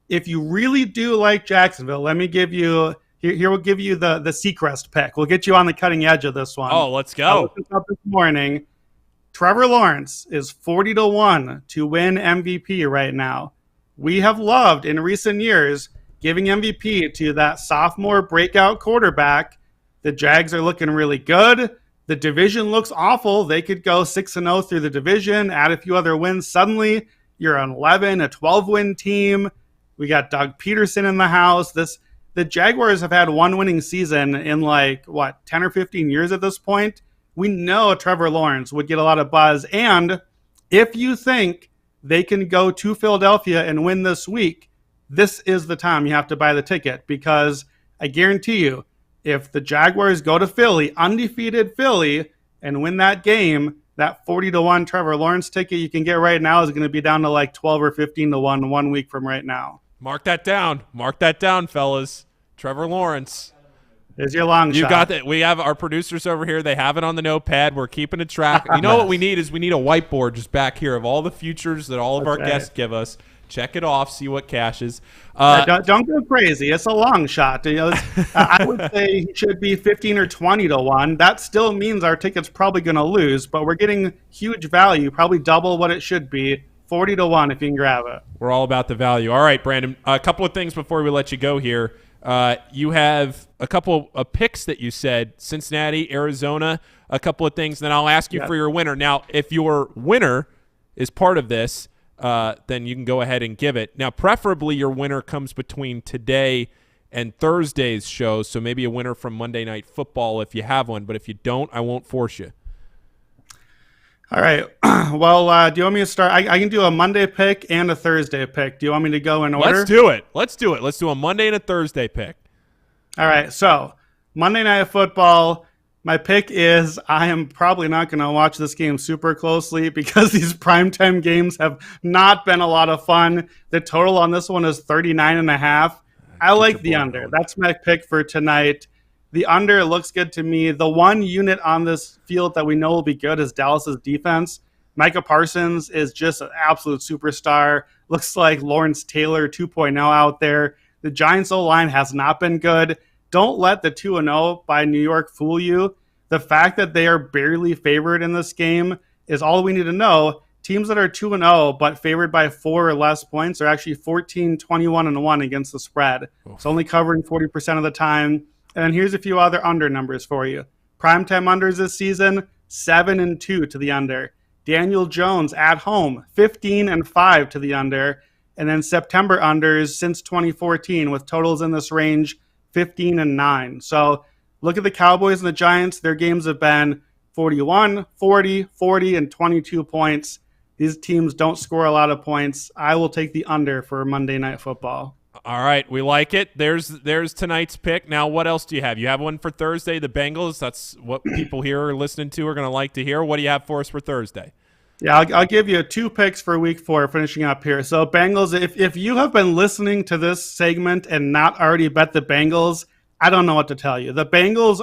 If you really do like Jacksonville, let me give you here. We'll give you the Seacrest pick. We'll get you on the cutting edge of this one. Oh, let's go! I looked this up this morning. Trevor Lawrence is 40-1 to win MVP right now. We have loved in recent years giving MVP to that sophomore breakout quarterback. The Jags are looking really good. The division looks awful. They could go 6-0 through the division, add a few other wins. Suddenly, you're an 11, a 12-win team. We got Doug Peterson in the house. The Jaguars have had one winning season in 10 or 15 years at this point. We know Trevor Lawrence would get a lot of buzz. And if you think they can go to Philadelphia and win this week, this is the time you have to buy the ticket, because I guarantee you, if the Jaguars go to Philly, undefeated Philly, and win that game, that 40-1 Trevor Lawrence ticket you can get right now is going to be down to 12 or 15-1 1 week from right now. Mark that down. Mark that down, fellas. Trevor Lawrence. There's your long shot. You got that. We have our producers over here. They have it on the notepad. We're keeping a track. You know what we need is we need a whiteboard just back here of all the futures that all of our guests give us. Check it off. See what cashes. Don't go crazy. It's a long shot. I would say he should be 15 or 20 to 1. That still means our ticket's probably going to lose, but we're getting huge value, probably double what it should be. 40 to 1 if you can grab it. We're all about the value. All right, Brandon. A couple of things before we let you go here. You have a couple of picks that you said, Cincinnati, Arizona, a couple of things. Then I'll ask you for your winner. Now, if your winner is part of this, then you can go ahead and give it. Now, preferably your winner comes between today and Thursday's shows, so maybe a winner from Monday Night Football if you have one. But if you don't, I won't force you. All right. Well, do you want me to start? I can do a Monday pick and a Thursday pick. Do you want me to go in order? Let's do it. Let's do a Monday and a Thursday pick. All right. So Monday Night Football, my pick is I am probably not going to watch this game super closely because these primetime games have not been a lot of fun. The total on this one is 39.5. I like the under. That's my pick for tonight. The under looks good to me. The one unit on this field that we know will be good is Dallas's defense. Micah Parsons is just an absolute superstar. Looks like Lawrence Taylor 2.0 out there. The Giants O-line has not been good. Don't let the 2-0 by New York fool you. The fact that they are barely favored in this game is all we need to know. Teams that are 2-0 but favored by 4 or less points are actually 14-21-1 against the spread. It's only covering 40% of the time. And then here's a few other under numbers for you. Primetime unders this season, 7-2 to the under. Daniel Jones at home, 15-5 to the under. And then September unders since 2014 with totals in this range, 15-9. So look at the Cowboys and the Giants. Their games have been 41, 40, 40, and 22 points. These teams don't score a lot of points. I will take the under for Monday Night Football. All right, we like it. There's tonight's pick. Now, what else do you have? You have one for Thursday, the Bengals. That's what people here are listening to are going to like to hear. What do you have for us for Thursday? Yeah, I'll give you 2 picks for week 4 finishing up here. So Bengals, if you have been listening to this segment and not already bet the Bengals, I don't know what to tell you. The Bengals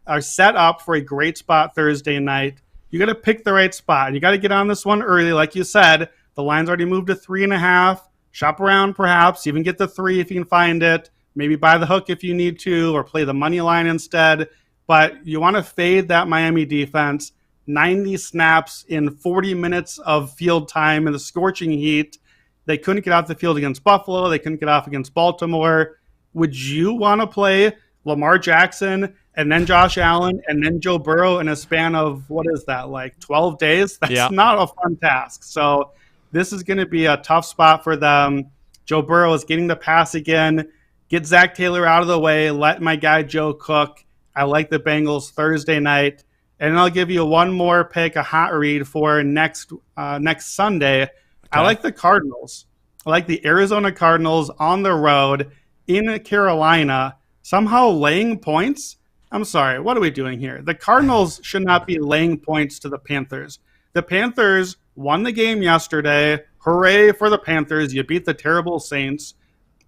are set up for a great spot Thursday night. You got to pick the right spot. You got to get on this one early. Like you said, the line's already moved to 3.5. Shop around, perhaps. Even get the 3 if you can find it. Maybe buy the hook if you need to, or play the money line instead. But you want to fade that Miami defense. 90 snaps in 40 minutes of field time in the scorching heat. They couldn't get off the field against Buffalo. They couldn't get off against Baltimore. Would you want to play Lamar Jackson and then Josh Allen and then Joe Burrow in a span of, what is that, like 12 days? That's not a fun task. So this is going to be a tough spot for them. Joe Burrow is getting the pass again. Get Zach Taylor out of the way. Let my guy Joe cook. I like the Bengals Thursday night. And I'll give you one more pick, a hot read for next Sunday. Okay. I like the Cardinals. I like the Arizona Cardinals on the road in Carolina, somehow laying points. I'm sorry, what are we doing here? The Cardinals should not be laying points to the Panthers. The Panthers won the game yesterday. Hooray for the Panthers. You beat the terrible Saints.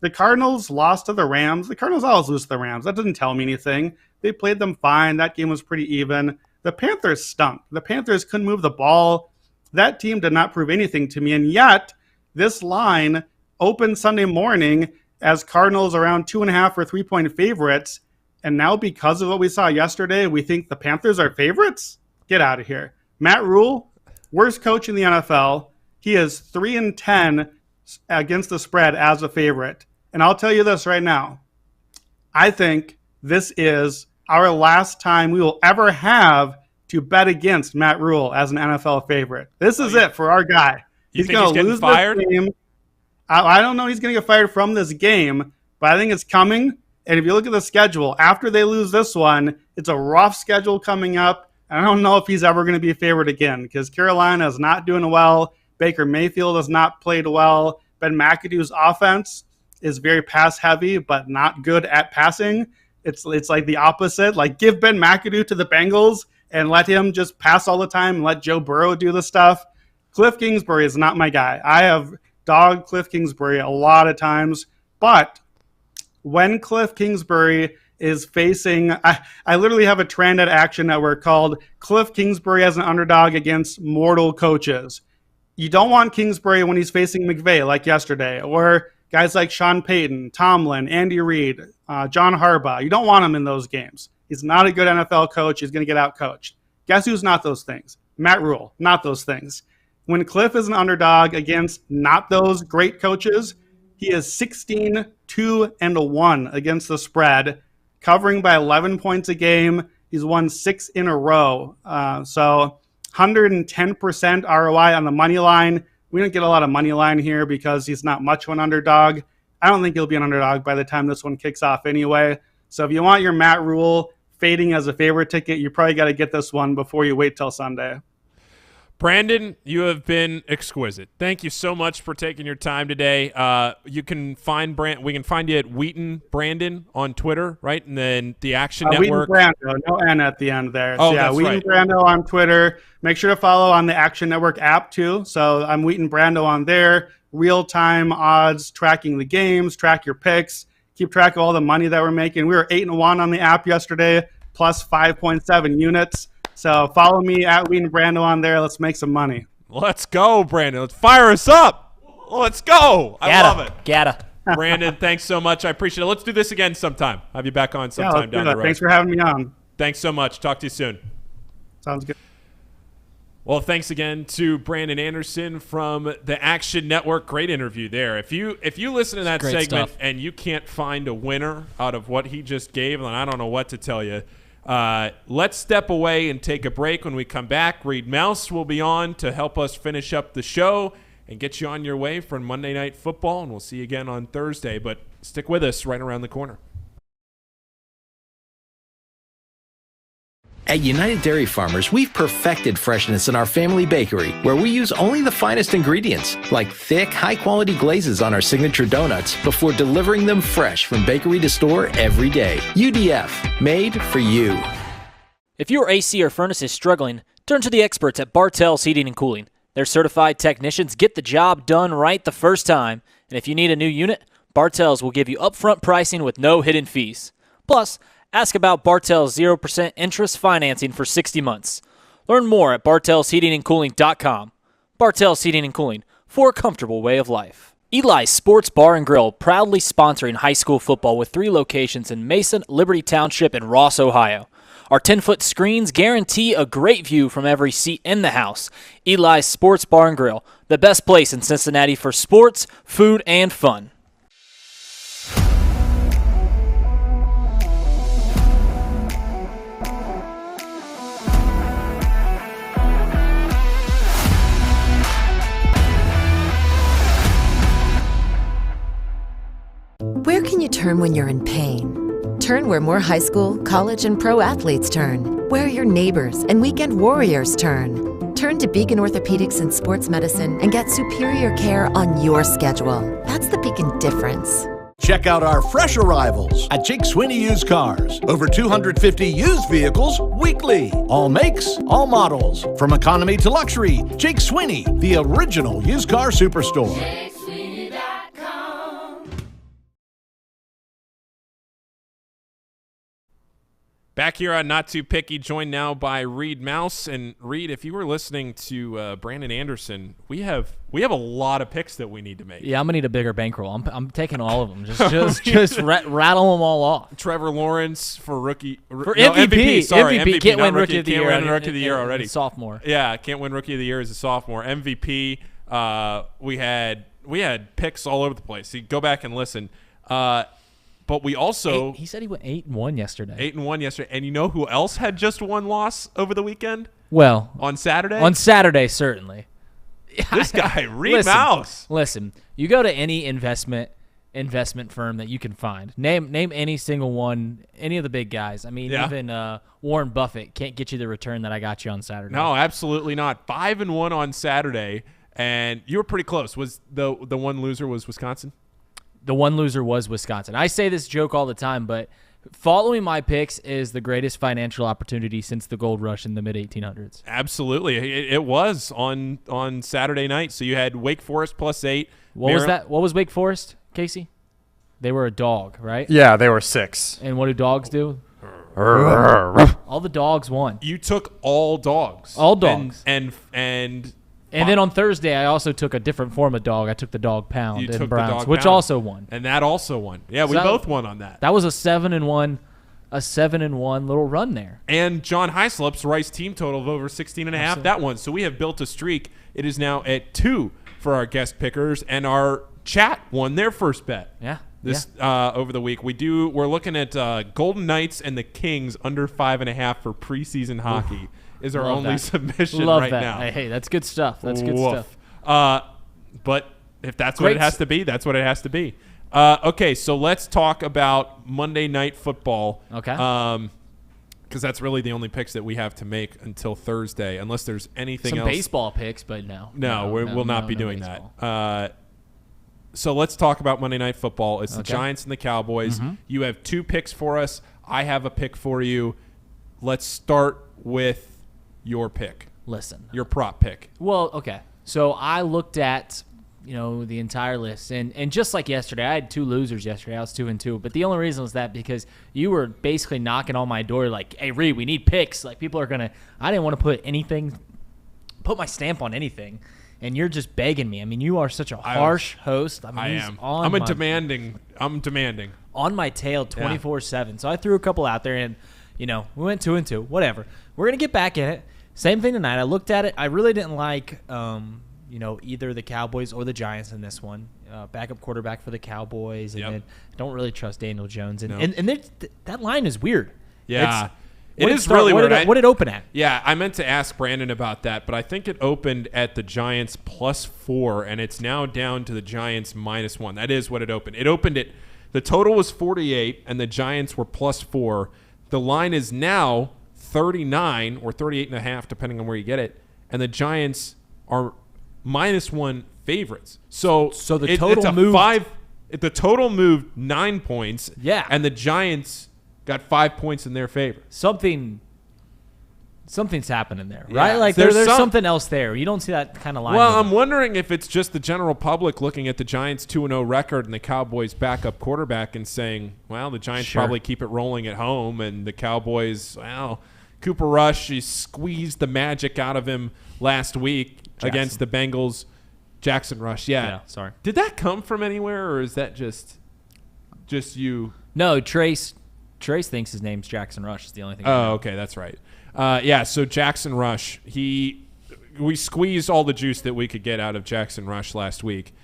The Cardinals lost to the Rams. The Cardinals always lose to the Rams. That doesn't tell me anything. They played them fine. That game was pretty even. The Panthers stunk. The Panthers couldn't move the ball. That team did not prove anything to me. And yet, this line opened Sunday morning as Cardinals around 2.5 or 3-point favorites. And now because of what we saw yesterday, we think the Panthers are favorites? Get out of here. Matt Rule, worst coach in the NFL. He is 3-10 against the spread as a favorite. And I'll tell you this right now. I think this is our last time we will ever have to bet against Matt Rule as an NFL favorite. This is it for our guy. He's going to lose this game. I don't know he's going to get fired from this game, but I think it's coming. And if you look at the schedule, after they lose this one, it's a rough schedule coming up. I don't know if he's ever going to be a favorite again because Carolina is not doing well. Baker Mayfield has not played well. Ben McAdoo's offense is very pass-heavy, but not good at passing. It's like the opposite. Like, give Ben McAdoo to the Bengals and let him just pass all the time and let Joe Burrow do the stuff. Cliff Kingsbury is not my guy. I have dogged Cliff Kingsbury a lot of times, but when Cliff Kingsbury is facing, I literally have a trend at Action Network called Cliff Kingsbury as an underdog against mortal coaches. you don't want Kingsbury when he's facing McVay like yesterday, or guys like Sean Payton, Tomlin, Andy Reid, John Harbaugh. You don't want him in those games. He's not a good NFL coach. He's going to get out-coached. Guess who's not those things? Matt Rule, not those things. When Cliff is an underdog against not those great coaches, he is 16-2-1 against the spread, covering by 11 points a game. He's won 6 in a row. So 110% ROI on the money line. We don't get a lot of money line here because he's not much of an underdog. I don't think he'll be an underdog by the time this one kicks off anyway. So if you want your Matt Rule fading as a favorite ticket, you probably got to get this one before you wait till Sunday. Brandon, you have been exquisite. Thank you so much for taking your time today. You can find we can find you at Wheaton Brandon on Twitter, right? And then the Action Network. Wheaton Brando, no N at the end there. Oh, so yeah, that's Wheaton right. Brando on Twitter. Make sure to follow on the Action Network app too. So I'm Wheaton Brando on there. Real-time odds, tracking the games, track your picks, keep track of all the money that we're making. We were 8-1 on the app yesterday, plus 5.7 units. So follow me at Wheaton Brando on there. Let's make some money. Let's go, Brandon. Let's fire us up. Let's go. I love it. Gatta. Brandon, thanks so much. I appreciate it. Let's do this again sometime. Have you back on sometime down the road. Thanks for having me on. Thanks so much. Talk to you soon. Sounds good. Well, thanks again to Brandon Anderson from the Action Network. Great interview there. If you listen to that segment stuff. and you can't find a winner out of what he just gave, then I don't know what to tell you. Let's step away and take a break. When we come back, Reed Mouse will be on to help us finish up the show and get you on your way for Monday Night Football, and we'll see you again on Thursday. But stick with us right around the corner. At United Dairy Farmers, we've perfected freshness in our family bakery, where we use only the finest ingredients, like thick, high-quality glazes on our signature donuts, before delivering them fresh from bakery to store every day. UDF, made for you. If your AC or furnace is struggling, turn to the experts at Bartell's Heating and Cooling. Their certified technicians get the job done right the first time, and if you need a new unit, Bartell's will give you upfront pricing with no hidden fees. Plus, ask about Bartell's 0% interest financing for 60 months. Learn more at bartellsheatingandcooling.com. Bartell's Heating and Cooling, for a comfortable way of life. Eli's Sports Bar and Grill, proudly sponsoring high school football with 3 locations in Mason, Liberty Township, and Ross, Ohio. Our 10-foot screens guarantee a great view from every seat in the house. Eli's Sports Bar and Grill, the best place in Cincinnati for sports, food, and fun. Where can you turn when you're in pain? Turn where more high school, college, and pro athletes turn. Where your neighbors and weekend warriors turn. Turn to Beacon Orthopedics and Sports Medicine and get superior care on your schedule. That's the Beacon difference. Check out our fresh arrivals at Jake Sweeney Used Cars. Over 250 used vehicles weekly. All makes, all models. From economy to luxury, Jake Sweeney, the original used car superstore. Back here on Not Too Picky, joined now by Reed Mouse. And Reed, if you were listening to Brandon Anderson, we have a lot of picks that we need to make. Yeah, I'm gonna need a bigger bankroll. I'm taking all of them. Just rattle them all off. Trevor Lawrence for rookie for MVP. Sorry, MVP can't win rookie of the year. Can't win rookie of the year already. Sophomore. Yeah, can't win rookie of the year as a sophomore. MVP. We had picks all over the place. So go back and listen. But we also... He said he went 8-1 yesterday. 8-1 yesterday. And you know who else had just one loss over the weekend? Well... On Saturday? On Saturday, certainly. This guy, Reed Mouse. Listen, you go to any investment firm that you can find. Name any single one, any of the big guys. I mean, even Warren Buffett can't get you the return that I got you on Saturday. No, absolutely not. 5-1 on Saturday, and you were pretty close. Was the one loser was Wisconsin? The one loser was Wisconsin. I say this joke all the time, but following my picks is the greatest financial opportunity since the gold rush in the mid-1800s. Absolutely. It was on Saturday night. So you had Wake Forest +8. What was that? What was Wake Forest, Casey? They were a dog, right? Yeah, they were 6. And what do dogs do? All the dogs won. You took all dogs. All dogs. And And then on Thursday, I also took a different form of dog. I took the dog pound in Browns, which also won. And that also won. Yeah, we both won on that. That was a 7-1 little run there. And John Hyslop's Rice team total of over 16.5, that one. So we have built a streak. It is now at 2 for our guest pickers, and our chat won their first bet. Yeah. Over the week. We're looking at Golden Knights and the Kings under 5.5 for preseason hockey. Is our only submission right now. Hey, that's good stuff. That's good stuff. But if that's what it has to be, that's what it has to be. Okay, so let's talk about Monday Night Football. Okay. Because that's really the only picks that we have to make until Thursday, unless there's anything else. Some baseball picks, but no. We'll not be doing that. So let's talk about Monday Night Football. It's the Giants and the Cowboys. Mm-hmm. You have 2 picks for us. I have a pick for you. Let's start with your pick. Listen. Your prop pick. Well, okay. So I looked at, the entire list. And just like yesterday, I had 2 losers yesterday. I was 2-2. But the only reason was that because you were basically knocking on my door like, hey, Reed, we need picks. Like, people are going to – I didn't want to put my stamp on anything. And you're just begging me. I mean, you are such a harsh host. I am. I'm demanding. On my tail 24/7. So I threw a couple out there, and, we went 2-2. Whatever. We're going to get back in it. Same thing tonight. I looked at it. I really didn't like, either the Cowboys or the Giants in this one. Backup quarterback for the Cowboys, and then I don't really trust Daniel Jones. And that line is weird. Yeah. It is really weird. What did it open at? Yeah, I meant to ask Brandon about that, but I think it opened at the Giants +4, and it's now down to the Giants -1. That is what it opened. It opened at the total was 48, and the Giants were +4. The line is now 39 or 38.5, depending on where you get it, and the Giants are -1 favorites. So the total moved. The total moved 9 points. Yeah, and the Giants got 5 points in their favor. Something's happening there, right? Like there's something else there. You don't see that kind of line. Well, I'm wondering if it's just the general public looking at the Giants' 2-0 record and the Cowboys' backup quarterback and saying, well, the Giants probably keep it rolling at home, and the Cowboys, well, Cooper Rush, he squeezed the magic out of him last week against the Bengals. Jackson Rush, yeah. Sorry. Did that come from anywhere, or is that just you? No, Trace thinks his name's Jackson Rush. Is the only thing. Oh, okay, that's right. So Jackson Rush, we squeezed all the juice that we could get out of Jackson Rush last week,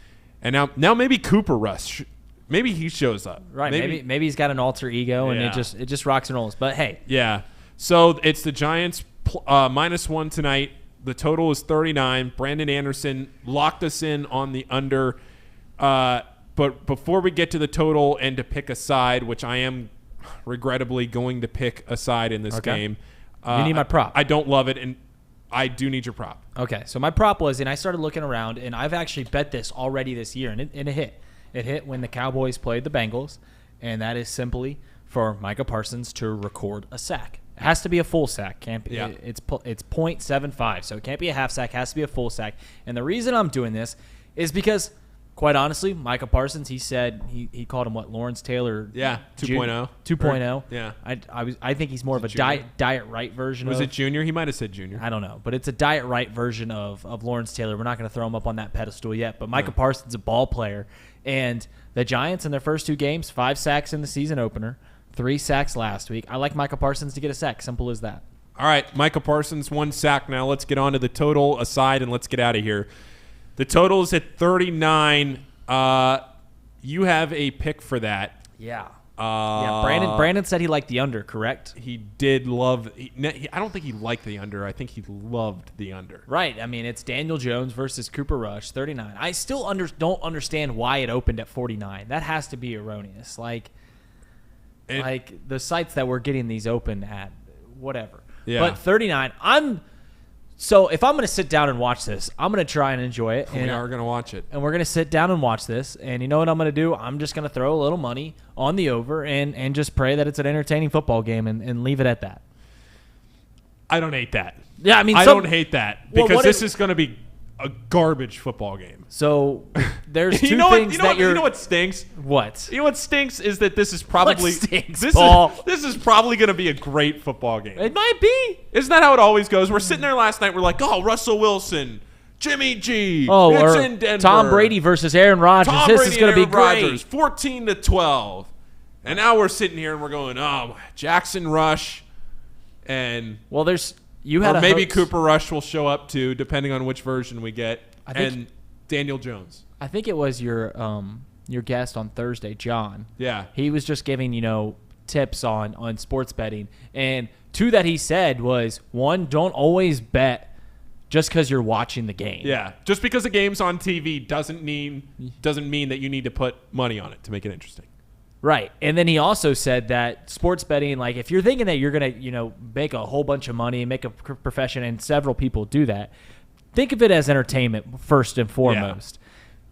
and now maybe Cooper Rush, maybe he shows up. Right. Maybe he's got an alter ego, and it just rocks and rolls. But hey. Yeah. So it's the Giants -1 tonight. The total is 39. Brandon Anderson locked us in on the under. But before we get to the total and to pick a side, which I am regrettably going to pick a side in this game. You need my prop. I don't love it, and I do need your prop. Okay, so my prop was, and I started looking around, and I've actually bet this already this year, and it hit. It hit when the Cowboys played the Bengals, and that is simply for Micah Parsons to record a sack. It has to be a full sack. Can't be. Yeah. It's 0.75, so it can't be a half sack. It has to be a full sack. And the reason I'm doing this is because, quite honestly, Micah Parsons, he said he called him what, Lawrence Taylor? Yeah, 2.0. 2.0. Yeah. I think he's more of a diet right version. Was it junior? He might have said junior. I don't know, but it's a diet right version of Lawrence Taylor. We're not going to throw him up on that pedestal yet, but Micah Parsons is a ball player, and the Giants in their first 2 games, 5 sacks in the season opener. 3 sacks last week. I like Micah Parsons to get a sack. Simple as that. All right, Micah Parsons, 1 sack. Now let's get on to the total aside, and let's get out of here. The total is at 39. You have a pick for that. Yeah. Brandon said he liked the under, correct? He did love I don't think he liked the under. I think he loved the under. Right. I mean, it's Daniel Jones versus Cooper Rush, 39. I still don't understand why it opened at 49. That has to be erroneous. Like the sites that we're getting these open at, whatever. Yeah. But 39, so if I'm going to sit down and watch this, I'm going to try and enjoy it. We are going to watch it. And we're going to sit down and watch this. And you know what I'm going to do? I'm just going to throw a little money on the over and just pray that it's an entertaining football game and leave it at that. I don't hate that. Yeah, I mean, I don't hate that because this is going to be a garbage football game. So there's two you know things what, you know what stinks? What? You know what stinks is that this is probably this is probably going to be a great football game. It might be. Isn't that how it always goes? We're sitting there last night. We're like, oh, Russell Wilson, Jimmy G. Oh, it's or in Denver. Tom Brady versus Aaron Rodgers. Tom This Brady is going to and be Aaron great. Rodgers, 14-12. And now we're sitting here and we're going, oh, Jackson Rush, and Well, you had or a maybe hoax. Cooper Rush will show up too, depending on which version we get, and Daniel Jones. I think it was your guest on Thursday, John. Yeah. He was just giving, tips on sports betting. And two that he said was, one, don't always bet just because you're watching the game. Yeah, just because a game's on TV doesn't mean that you need to put money on it to make it interesting. Right. And then he also said that sports betting, like if you're thinking that you're going to, make a whole bunch of money and make a profession, and several people do that, think of it as entertainment first and foremost.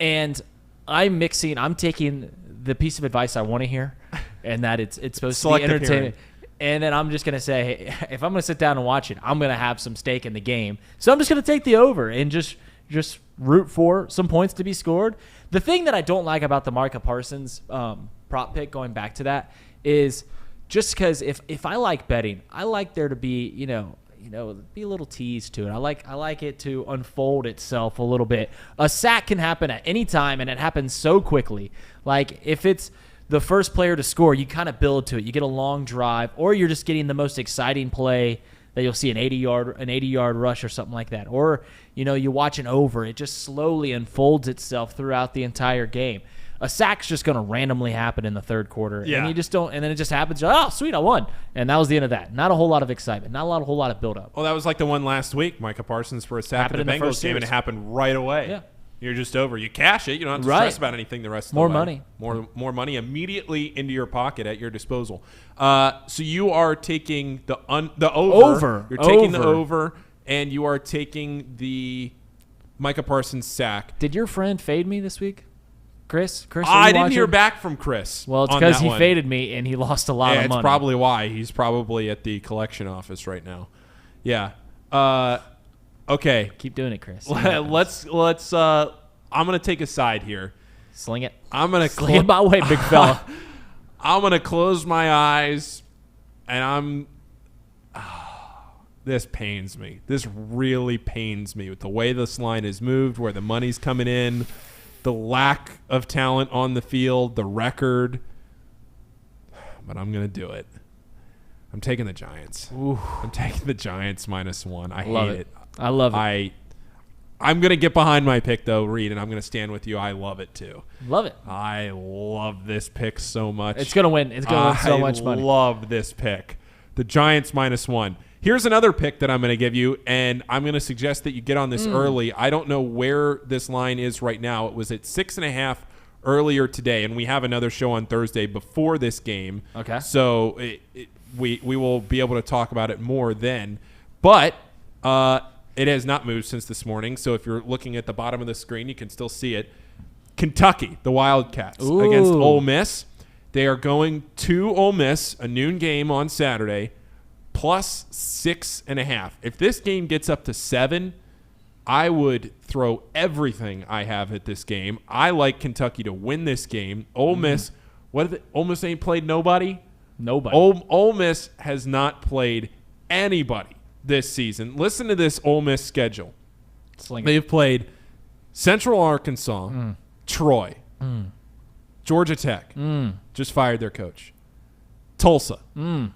Yeah. And I'm taking the piece of advice I want to hear, and that it's supposed to be entertainment. And then I'm just going to say, hey, if I'm going to sit down and watch it, I'm going to have some stake in the game. So I'm just going to take the over and just root for some points to be scored. The thing that I don't like about the Micah Parsons prop pick, going back to that, is just because if I like betting, I like there to be, be a little tease to it. I like it to unfold itself a little bit. A sack can happen at any time, and it happens so quickly. Like if it's the first player to score, you kind of build to it. You get a long drive, or you're just getting the most exciting play that you'll see an 80-yard rush or something like that. Or, you watch an over. It just slowly unfolds itself throughout the entire game. A sack's just going to randomly happen in the third quarter. Yeah. And you just don't, and then it just happens. Oh, sweet, I won. And that was the end of that. Not a whole lot of excitement. Not a whole lot of build-up. Well, that was like the one last week, Micah Parsons for a sack in the Bengals game, and it happened right away. Yeah. You're just over. You cash it. You don't have to stress about anything the rest of the way. Money. More money immediately into your pocket at your disposal. So you are taking the over. You're taking the over, and you are taking the Micah Parsons sack. Did your friend fade me this week? Chris, I didn't hear back from Chris. Well, it's because he faded me and he lost a lot of money. It's probably why. He's probably at the collection office right now. Yeah. Okay. Keep doing it, Chris. Let's. I'm gonna take a side here. Sling it. I'm gonna sling it my way, big fella. I'm gonna close my eyes, and this pains me. This really pains me with the way this line is moved, where the money's coming in, the lack of talent on the field, the record. But I'm gonna do it. I'm taking the Giants. Ooh. I'm taking the Giants -1. I love hate it. I love it. I'm going to get behind my pick, though, Reed, and I'm going to stand with you. I love it, too. Love it. I love this pick so much. It's going to win. It's going to win so much money. I love this pick. The Giants -1. Here's another pick that I'm going to give you, and I'm going to suggest that you get on this early. I don't know where this line is right now. It was at 6.5 earlier today, and we have another show on Thursday before this game. Okay. So we will be able to talk about it more then. But it has not moved since this morning. So if you're looking at the bottom of the screen, you can still see it. Kentucky, the Wildcats, against Ole Miss. They are going to Ole Miss, a noon game on Saturday, +6.5. If this game gets up to 7, I would throw everything I have at this game. I like Kentucky to win this game. Ole Miss, Ole Miss ain't played nobody? Nobody. Ole Miss has not played anybody this season. Listen to this Ole Miss schedule. They've played Central Arkansas, Troy, Georgia Tech, just fired their coach, Tulsa. And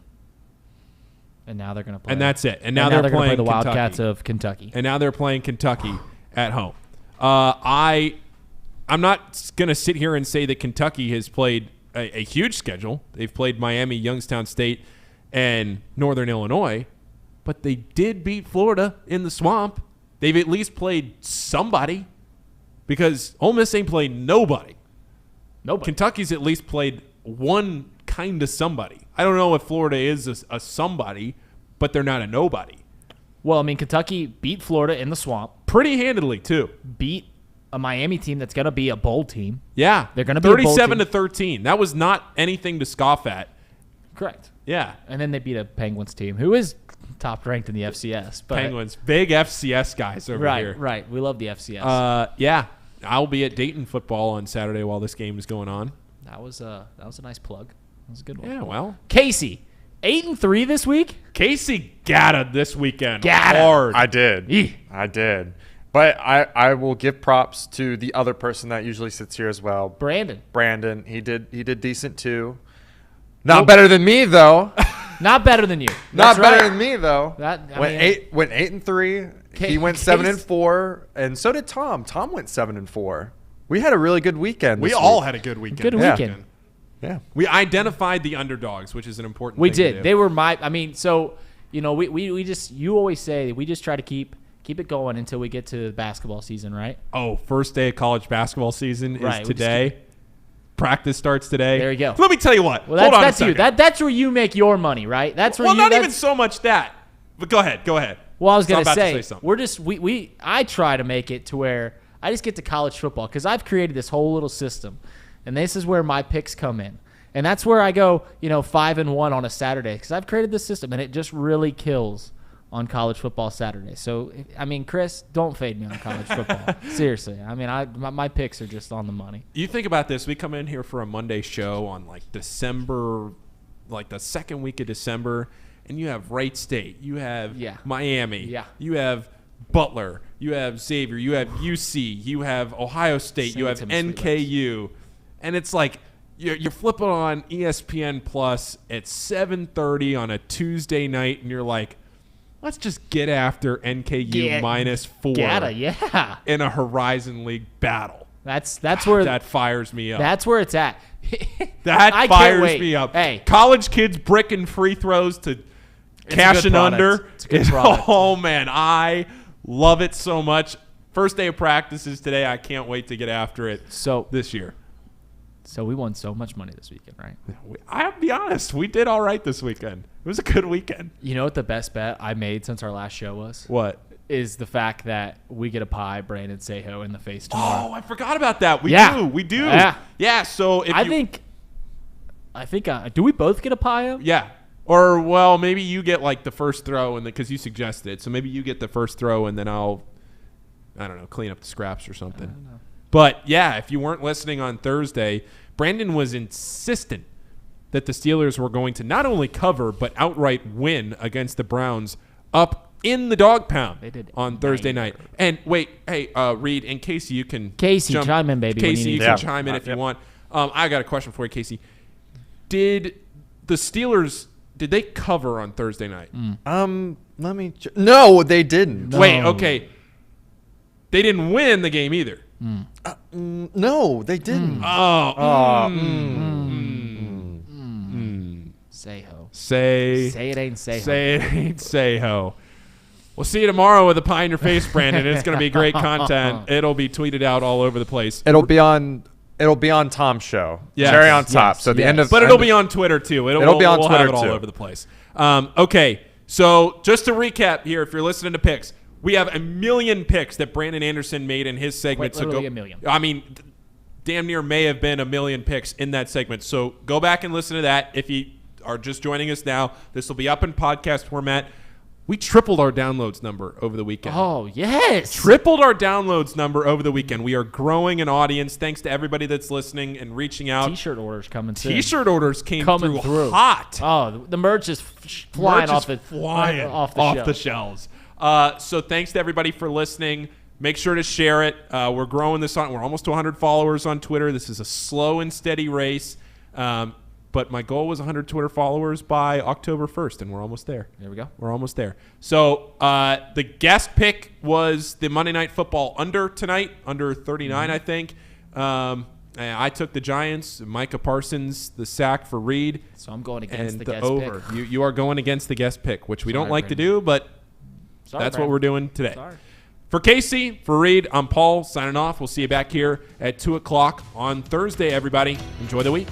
now they're going to play. And that's it. And now they're playing play the Kentucky. Wildcats of Kentucky. And now they're playing Kentucky at home. I'm not going to sit here and say that Kentucky has played a huge schedule. They've played Miami, Youngstown State, and Northern Illinois, but they did beat Florida in the Swamp. They've at least played somebody, because Ole Miss ain't played nobody. Kentucky's at least played one kind of somebody. I don't know if Florida is a somebody, but they're not a nobody. Well, I mean, Kentucky beat Florida in the Swamp. Pretty handily, too. Beat a Miami team that's going to be a bowl team. Yeah. They're going to be 37-13. That was not anything to scoff at. Correct. Yeah. And then they beat a Penguins team who is top ranked in the FCS. But Penguins. Big FCS guys over here. Right. We love the FCS. Yeah. I'll be at Dayton football on Saturday while this game is going on. That was a nice plug. That was a good one. Yeah, well. Casey, 8-3 this week? Casey got it this weekend. Got it. Hard. I did. I did. But I will give props to the other person that usually sits here as well. Brandon. He did decent too. Not better than me though. Not better than you. Not That's better right. than me though. Went 8-3. He went 7-4, and so did Tom. Tom went 7-4. We had a really good weekend. We all had a good weekend. Good weekend. Yeah. We identified the underdogs, which is an important We thing to did. do. They were we just, you always say we just try to keep it going until we get to the basketball season, right? Oh, first day of college basketball season is Right, we just today. Practice starts today. There you go. Let me tell you what. Well, Hold on that's a you. second. That's where you make your money, right? That's where Well, you. not even so much that. But go ahead. Well, I was So I'm gonna about to say, something. we're just I try to make it to where I just get to college football because I've created this whole little system, and this is where my picks come in, and that's where I go 5-1 on a Saturday because I've created this system, and it just really kills on college football Saturday. So I mean, Chris, don't fade me on college football. Seriously, I mean, my picks are just on the money. You think about this. We come in here for a Monday show on December, the second week of December, and you have Wright State, you have Miami, you have Butler, you have Xavier, you have UC, you have Ohio State, you have NKU, and it's like you're flipping on ESPN Plus at 7:30 on a Tuesday night, and you're like, let's just get after NKU -4 in a Horizon League battle. That's where that fires me up. That's where it's at. That fires me up. Hey, college kids bricking free throws to cashing under. It's a good product. Oh man, I love it so much. First day of practices today. I can't wait to get after it. This year. So we won so much money this weekend, right? I'll be honest, we did all right this weekend. It was a good weekend. You know what the best bet I made since our last show was? What? Is the fact that we get to pie Brandon Sejo in the face tomorrow. Oh, I forgot about that. We do. Yeah. So if I think do we both get a pie him? Yeah. Or well, maybe you get the first throw, and because you suggested it, so maybe you get the first throw, and then I don't know, clean up the scraps or something. I don't know. But yeah, if you weren't listening on Thursday, Brandon was insistent that the Steelers were going to not only cover but outright win against the Browns up in the dog pound on Thursday night. And wait, hey, Reed and Casey, you can chime in, baby. Casey, you can chime in if you want. I got a question for you, Casey. Did the Steelers they cover on Thursday night? Let me. No, they didn't. No. Wait, okay. They didn't win the game either. No, they didn't. Say-ho. Say it ain't say-ho. Say it ain't say-ho. We'll see you tomorrow with a pie in your face, Brandon. It's going to be great content. It'll be tweeted out all over the place. It'll be on Tom's show. Yes. Cherry on top. So the end of. But it'll be on Twitter too. It'll be on Twitter have it all too. over the place. Okay, so just to recap here, if you're listening to picks, we have a million picks that Brandon Anderson made in his segment. Literally a million. I mean, damn near may have been a million picks in that segment. So go back and listen to that. If you are just joining us now, this will be up in podcast format. We tripled our downloads number over the weekend. Oh, yes. Tripled our downloads number over the weekend. We are growing an audience thanks to everybody that's listening and reaching out. T-shirt orders coming soon. T-shirt orders came through hot. Oh, the merch is flying off the shelves. So thanks to everybody for listening. Make sure to share it. We're growing this on. We're almost to 100 followers on Twitter. This is a slow and steady race. But my goal was 100 Twitter followers by October 1st, and we're almost there. There we go. We're almost there. So the guest pick was the Monday Night Football under tonight, under 39, I think. I took the Giants, Micah Parsons, the sack for Reed. So I'm going against the guest over. pick. You are going against the guest pick, which we don't like to do, but that's what we're doing today. Sorry. For Casey, for Reed, I'm Paul signing off. We'll see you back here at 2 o'clock on Thursday, everybody. Enjoy the week.